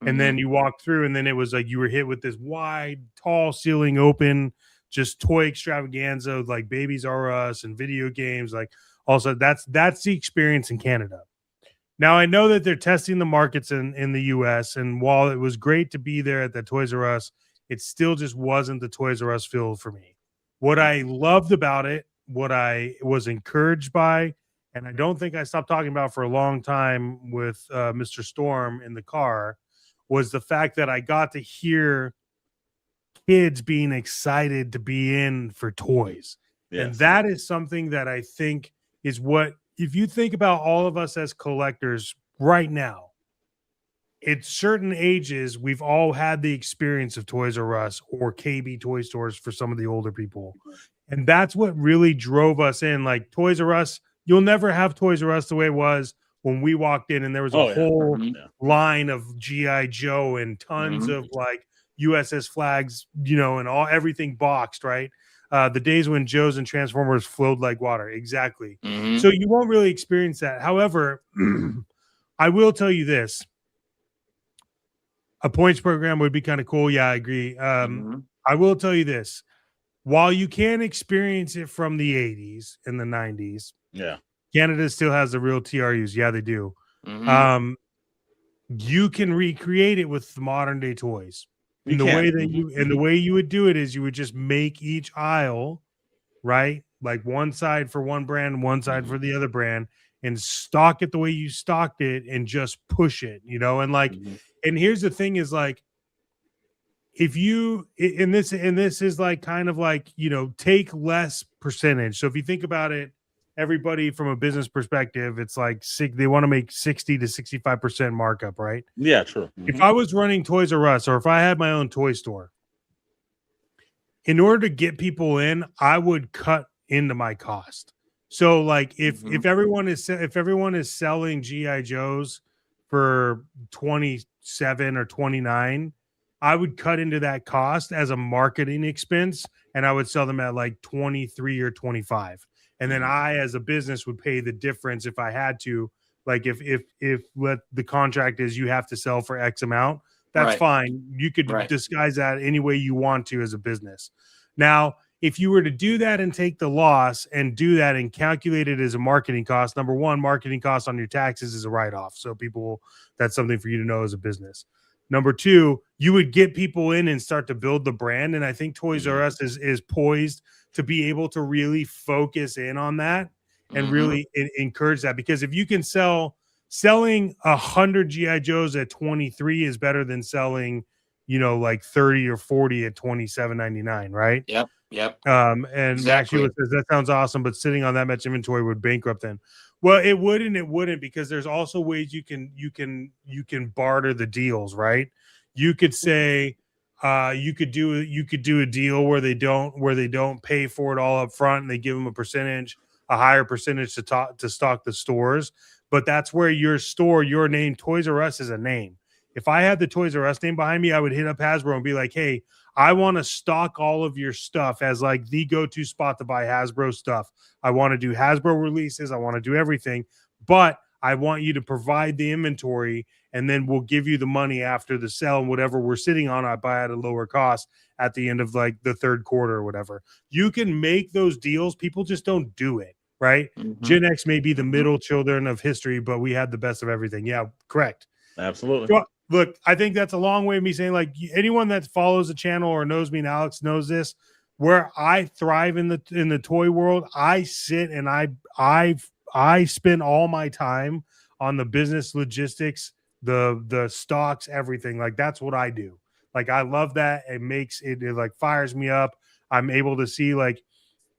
And then you walk through, and then it was like you were hit with this wide, tall ceiling open, just toy extravaganza, like Babies R Us and video games. Like, also, that's the experience in Canada. Now, I know that they're testing the markets in the U.S., and while it was great to be there at the Toys R Us it still just wasn't the Toys R Us feel for me. What I loved about it, what I was encouraged by, and I don't think I stopped talking about for a long time with Mr. Storm in the car, was the fact that I got to hear kids being excited to be in for toys.
Yes.
And that is something that I think is what, if you think about all of us as collectors right now, at certain ages, we've all had the experience of Toys R Us or KB toy stores for some of the older people. And that's what really drove us in. Like Toys R Us, you'll never have Toys R Us the way it was when we walked in and there was a whole line of G.I. Joe and tons of like USS flags, you know, and everything boxed, right? The days when Joes and Transformers flowed like water. Exactly. So you won't really experience that. However, I will tell you this. A points program would be kind of cool. Yeah, I agree. I will tell you this. While you can experience it from the 80s and the 90s, Canada still has the real TRUs. Yeah, they do. You can recreate it with modern day toys. And the way you would do it is you would just make each aisle, right? Like one side for one brand, one side for the other brand, and stock it the way you stocked it and just push it, you know? And like, and here's the thing is like, if you, and this is like kind of like, you know, take less percentage. So if you think about it, everybody from a business perspective, it's like they want to make 60 to 65% markup, right?
Yeah, true.
If I was running Toys R Us or if I had my own toy store, in order to get people in, I would cut into my cost. So like if everyone is selling GI Joes for 27 or 29, I would cut into that cost as a marketing expense and I would sell them at like 23 or 25. And then I as a business would pay the difference if I had to. Like if what the contract is you have to sell for X amount, that's fine. You could disguise that any way you want to as a business. Now, if you were to do that and take the loss and do that and calculate it as a marketing cost, number one, marketing cost on your taxes is a write-off. So that's something for you to know as a business. Number two, you would get people in and start to build the brand. And I think Toys R Us is poised to be able to really focus in on that and really encourage that. Because if you can selling 100 GI Joes at 23 is better than selling, you know, like 30 or 40 at $27.99, right?
Yep.
And
exactly.
Maxie says that sounds awesome, but sitting on that much inventory would bankrupt them. Well, it wouldn't because there's also ways you can barter the deals, right? You could say you could do a deal where they don't pay for it all up front and they give them a higher percentage to stock the stores. But that's where your name, Toys R Us, is a name. If I had the Toys R Us name behind me, I would hit up Hasbro and be like, hey, I want to stock all of your stuff as like the go-to spot to buy Hasbro stuff. I want to do Hasbro releases. I want to do everything, but I want you to provide the inventory and then we'll give you the money after the sale and whatever we're sitting on, I buy at a lower cost at the end of like the third quarter or whatever. You can make those deals. People just don't do it, right? Gen X may be the middle children of history, but we had the best of everything. Yeah, correct.
Absolutely.
So, look, I think that's a long way of me saying, like, anyone that follows the channel or knows me and Alex knows this, where I thrive in the toy world, I sit and I spend all my time on the business logistics, the stocks, everything. Like, that's what I do. Like, I love that. It like fires me up. I'm able to see like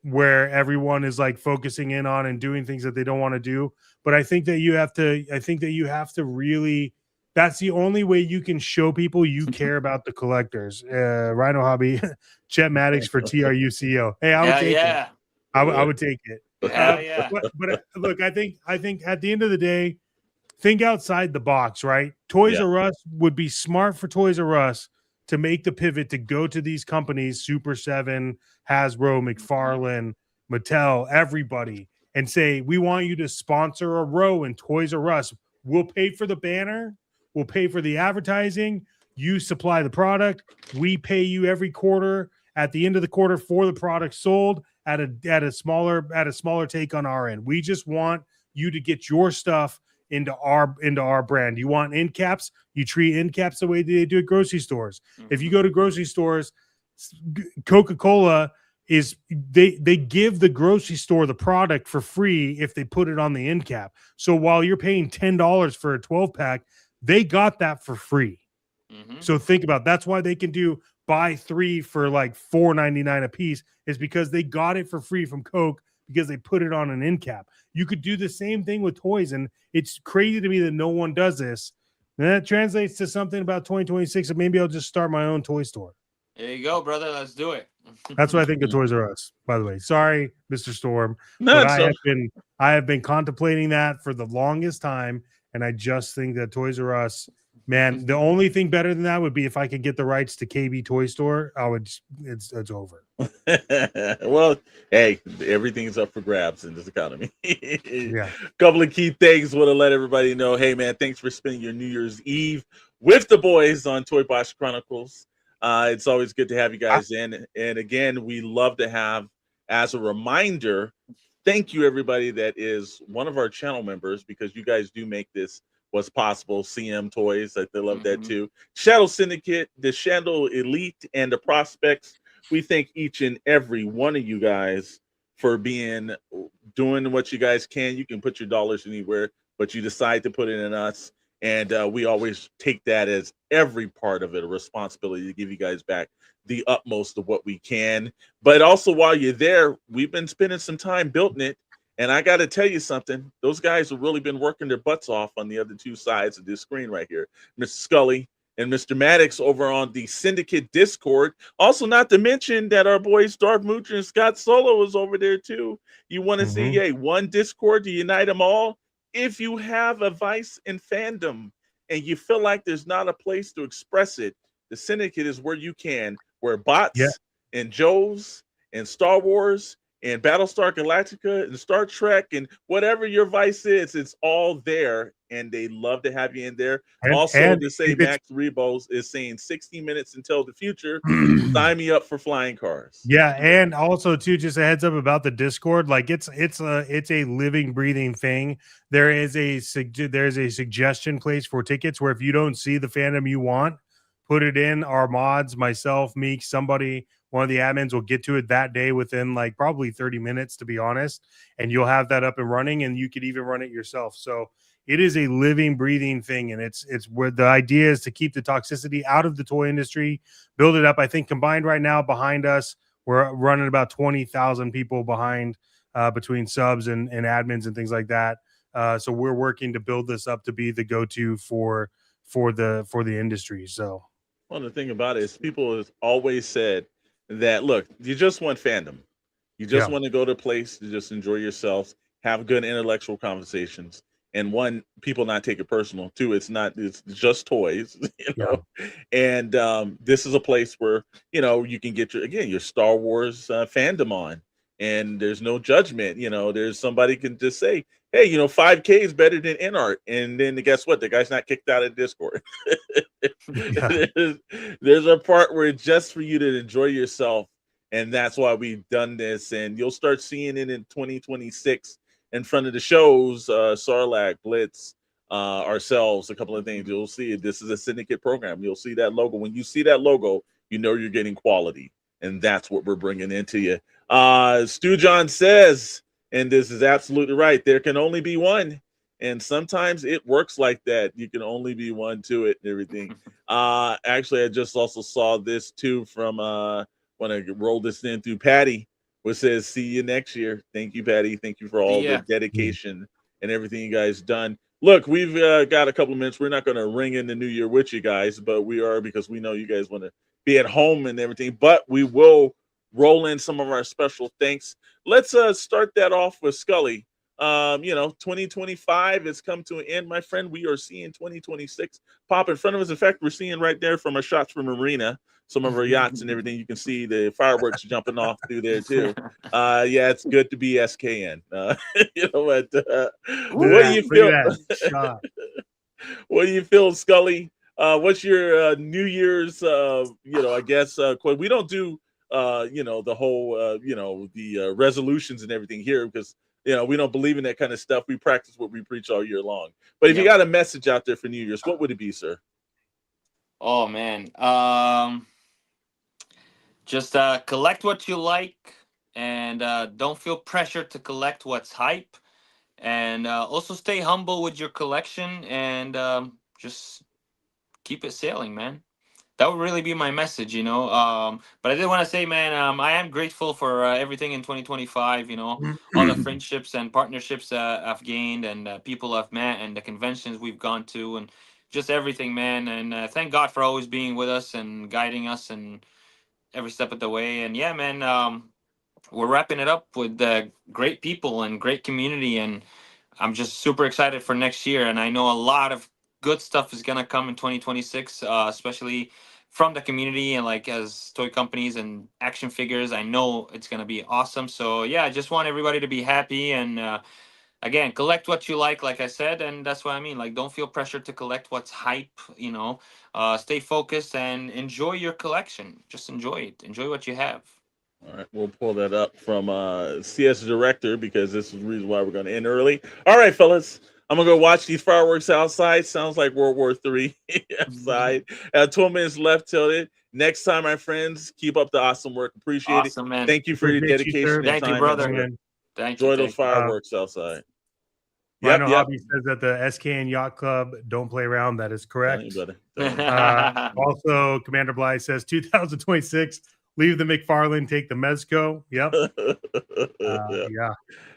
where everyone is like focusing in on and doing things that they don't want to do. But I think that you have to really, that's the only way you can show people you care about the collectors. Rhino Hobby, Chet Maddox for TRUCO. Hey, I would take it. I would take it. But look, I think at the end of the day, think outside the box, right? Toys R Us would be smart for Toys R Us to make the pivot to go to these companies, Super 7, Hasbro, McFarlane, Mattel, everybody, and say, we want you to sponsor a row in Toys R Us. We'll pay for the banner. We'll pay for the advertising. You supply the product. We pay you every quarter at the end of the quarter for the product sold at a smaller take on our end. We just want you to get your stuff into our brand. You want end caps, you treat end caps the way they do at grocery stores. If you go to grocery stores, Coca-Cola is they give the grocery store the product for free if they put it on the end cap. So while you're paying $10 for a 12-pack, they got that for free. So think about that's why they can do buy 3 for like $4.99 a piece, is because they got it for free from Coke because they put it on an end cap. You could do the same thing with toys, and it's crazy to me that no one does this. And that translates to something about 2026, and maybe I'll just start my own toy store.
There you go, brother. Let's do it.
That's what I think of Toys R Us, by the way. Sorry, Mr. Storm.
No,
but
it's
I have been contemplating that for the longest time, and I just think that Toys R Us, man, the only thing better than that would be if I could get the rights to KB Toy Store. It's over.
Well, hey, everything's up for grabs in this economy.
Yeah.
Couple of key things want to let everybody know. Hey, man, thanks for spending your New Year's Eve with the boys on Toy Box Chronicles. It's always good to have you guys in. And again, we love to have, as a reminder, thank you everybody that is one of our channel members, because you guys do make this what's possible. CM Toys, they love that too. Shadow Syndicate, the Shadow Elite, and the Prospects. We thank each and every one of you guys for doing what you guys can. You can put your dollars anywhere, but you decide to put it in us. And we always take that as every part of it, a responsibility to give you guys back the utmost of what we can. But also, while you're there, we've been spending some time building it. And I got to tell you something. Those guys have really been working their butts off on the other two sides of this screen right here. Mr. Scully and Mr. Maddox over on the Syndicate Discord. Also, not to mention that our boys Darth Moocher and Scott Solo is over there too. You want to see one Discord to unite them all? If you have a vice in fandom and you feel like there's not a place to express it, the Syndicate is where you can, where bots and Joes and Star Wars and Battlestar Galactica and Star Trek and whatever your vice is, it's all there, and they love to have you in there. And to say Max Rebos is saying 60 minutes until the future. Sign me up for flying cars.
Yeah, and also too, just a heads up about the Discord. Like it's a living, breathing thing. There's a suggestion place for tickets where if you don't see the fandom you want, put it in. Our mods, myself, Meek, somebody, one of the admins will get to it that day within like probably 30 minutes, to be honest. And you'll have that up and running, and you could even run it yourself. So it is a living, breathing thing. And it's where the idea is to keep the toxicity out of the toy industry, build it up. I think combined right now behind us, we're running about 20,000 people behind between subs and admins and things like that. So we're working to build this up to be the go-to for the industry. So,
well, the thing about it is people have always said that, look, you just want fandom. You just want to go to a place to just enjoy yourselves, have good intellectual conversations. And one, people not take it personal. Two, it's just toys, you know. And this is a place where, you know, you can get your Star Wars fandom on, and there's no judgment. You know, there's somebody can just say, hey, you know, 5K is better than InArt. And then guess what? The guy's not kicked out of Discord. There's a part where it's just for you to enjoy yourself. And that's why we've done this. And you'll start seeing it in 2026 in front of the shows, Sarlacc, Blitz, ourselves, a couple of things. You'll see it. This is a Syndicate program. You'll see that logo. When you see that logo, you know you're getting quality. And that's what we're bringing into you. Stu John says, and this is absolutely right, there can only be one. And sometimes it works like that. You can only be one to it and everything. Actually, I just also saw this too from when I rolled this in through Patty, which says, see you next year. Thank you, Patty. Thank you for all the dedication and everything you guys done. Look, we've got a couple of minutes. We're not going to ring in the new year with you guys, but we are, because we know you guys want to be at home and everything. But we will roll in some of our special thanks. Let's start that off with Scully. 2025 has come to an end, my friend. We are seeing 2026 pop in front of us. In fact, we're seeing right there from our shots from Marina, some of our yachts and everything. You can see the fireworks jumping off through there too. It's good to be SKN. What do you feel? What do you feel, Scully? What's your New Year's? I guess we don't do the whole the resolutions and everything here, because we don't believe in that kind of stuff. We practice what we preach all year long. But if you
Yep.
got a message out there for New Year's, what would it be, sir?
Oh man. Just collect what you like, and don't feel pressure to collect what's hype, and also stay humble with your collection, and just keep it sailing, man. That would really be my message, you know. But I did want to say, man, I am grateful for everything in 2025. You know, all the friendships and partnerships I've gained, and people I've met, and the conventions we've gone to, and just everything, man. And thank God for always being with us and guiding us, and every step of the way. And yeah, man, we're wrapping it up with great people and great community, and I'm just super excited for next year. And I know a lot of good stuff is gonna come in 2026, especially from the community and like as toy companies and action figures. I know it's gonna be awesome. So yeah, I just want everybody to be happy, and again, collect what you like I said, and that's what I mean. Like, don't feel pressure to collect what's hype. You know, stay focused and enjoy your collection. Just enjoy it. Enjoy what you have.
All right, we'll pull that up from CS Director because this is the reason why we're going to end early. All right, fellas, I'm going to go watch these fireworks outside. Sounds like World War III outside. 12 minutes left till it. Next time, my friends, keep up the awesome work. Appreciate it.
Awesome, man.
Thank you for your
Appreciate you,
dedication
sir.
and
Thank you,
time.
brother.
Man.
Thank you.
Enjoy those
Thank you.
fireworks outside.
Rhino Hobby says that the SKN Yacht Club don't play around. That is correct. Also, Commander Bly says 2026. Leave the McFarlane, take the Mezco. Yep. Yeah.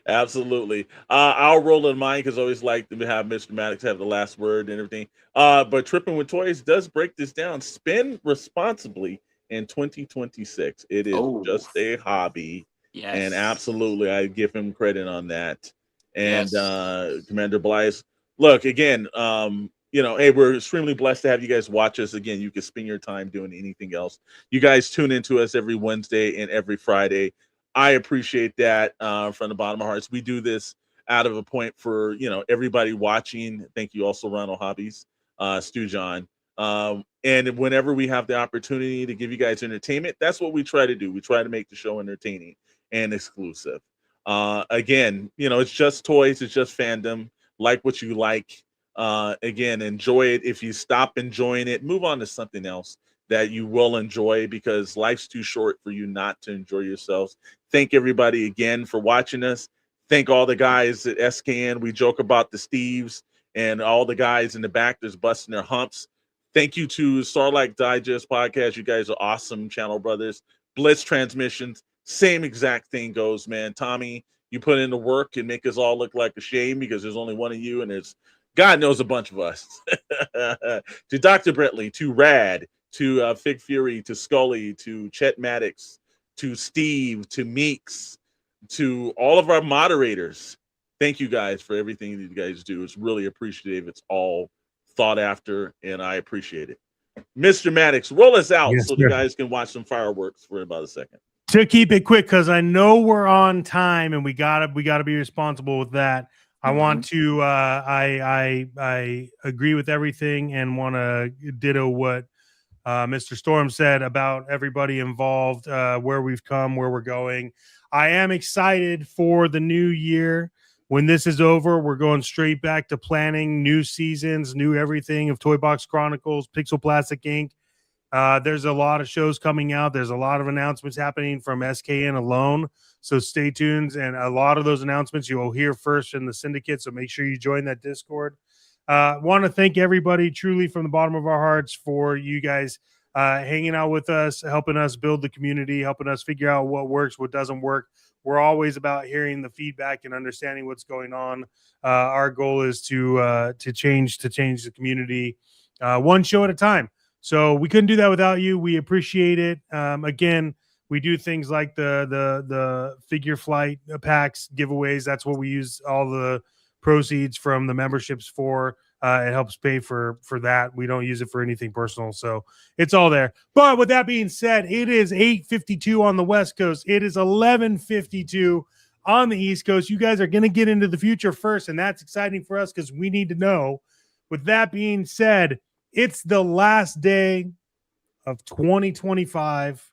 Absolutely. I'll roll in mine because I always like to have Mr. Maddox have the last word and everything. But Tripping with Toys does break this down. Spend responsibly in 2026. It is just a hobby.
Yes.
And absolutely, I give him credit on that. And
Yes.
Commander Blythe, look, again, hey, we're extremely blessed to have you guys watch us. Again, you can spend your time doing anything else. You guys tune into us every Wednesday and every Friday. I appreciate that from the bottom of our hearts. We do this out of a point for, everybody watching. Thank you also, Ronald Hobbies, Stu John. And whenever we have the opportunity to give you guys entertainment, that's what we try to do. We try to make the show entertaining and exclusive. Again, it's just toys. It's just fandom. Like what you like. Again, enjoy it. If you stop enjoying it, move on to something else that you will enjoy, because life's too short for you not to enjoy yourselves. Thank everybody again for watching us. Thank all the guys at SKN. We joke about the Steves and all the guys in the back that's busting their humps. Thank you to Starlight Digest Podcast. You guys are awesome channel brothers. Blitz Transmissions, same exact thing goes, man. Tommy, you put in the work and make us all look like a shame because there's only one of you and there's God knows a bunch of us. To Dr. Brentley, to Rad, to Fig Fury, to Scully, to Chet Maddox, to Steve, to Meeks, to all of our moderators. Thank you guys for everything that you guys do. It's really appreciative. It's all thought after, and I appreciate it. Mr. Maddox, roll us out so the guys can watch some fireworks for about a second.
To keep it quick, because I know we're on time and we gotta be responsible with that. I want to I agree with everything and want to ditto what Mr. Storm said about everybody involved, where we've come, where we're going. I am excited for the new year. When this is over, we're going straight back to planning new seasons, new everything of Toy Box Chronicles, Pixel Plastic Inc. There's a lot of shows coming out. There's a lot of announcements happening from SKN alone. So stay tuned. And a lot of those announcements you will hear first in the syndicate. So make sure you join that Discord. Want to thank everybody truly from the bottom of our hearts for you guys hanging out with us, helping us build the community, helping us figure out what works, what doesn't work. We're always about hearing the feedback and understanding what's going on. Our goal is to change the community one show at a time. So we couldn't do that without you. We appreciate it. Again, we do things like the figure flight packs, giveaways. That's what we use all the proceeds from the memberships for. It helps pay for that. We don't use it for anything personal. So it's all there. But with that being said, it is 8:52 on the West Coast. It is 11:52 on the East Coast. You guys are going to get into the future first, and that's exciting for us because we need to know. With that being said, it's the last day of 2025.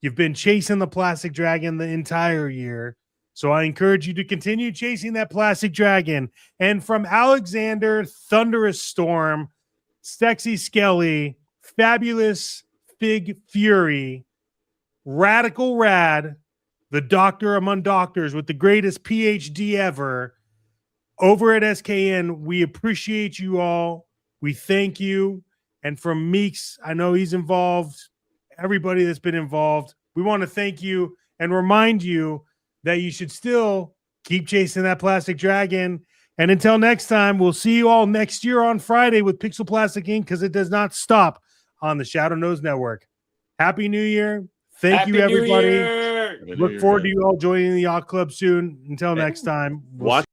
You've been chasing the plastic dragon the entire year. So I encourage you to continue chasing that plastic dragon. And from Alexander, Thunderous Storm, Sexy Skelly, Fabulous Fig Fury, Radical Rad, the doctor among doctors with the greatest PhD ever, over at SKN, we appreciate you all. We thank you. And from Meeks, I know he's involved, everybody that's been involved, we want to thank you and remind you that you should still keep chasing that plastic dragon. And until next time, we'll see you all next year on Friday with Pixel Plastic Inc. because it does not stop on the Shadow Nose Network. Happy New Year. Thank you, everybody. Look forward to you all joining the Yacht Club soon. Until next time.
Watch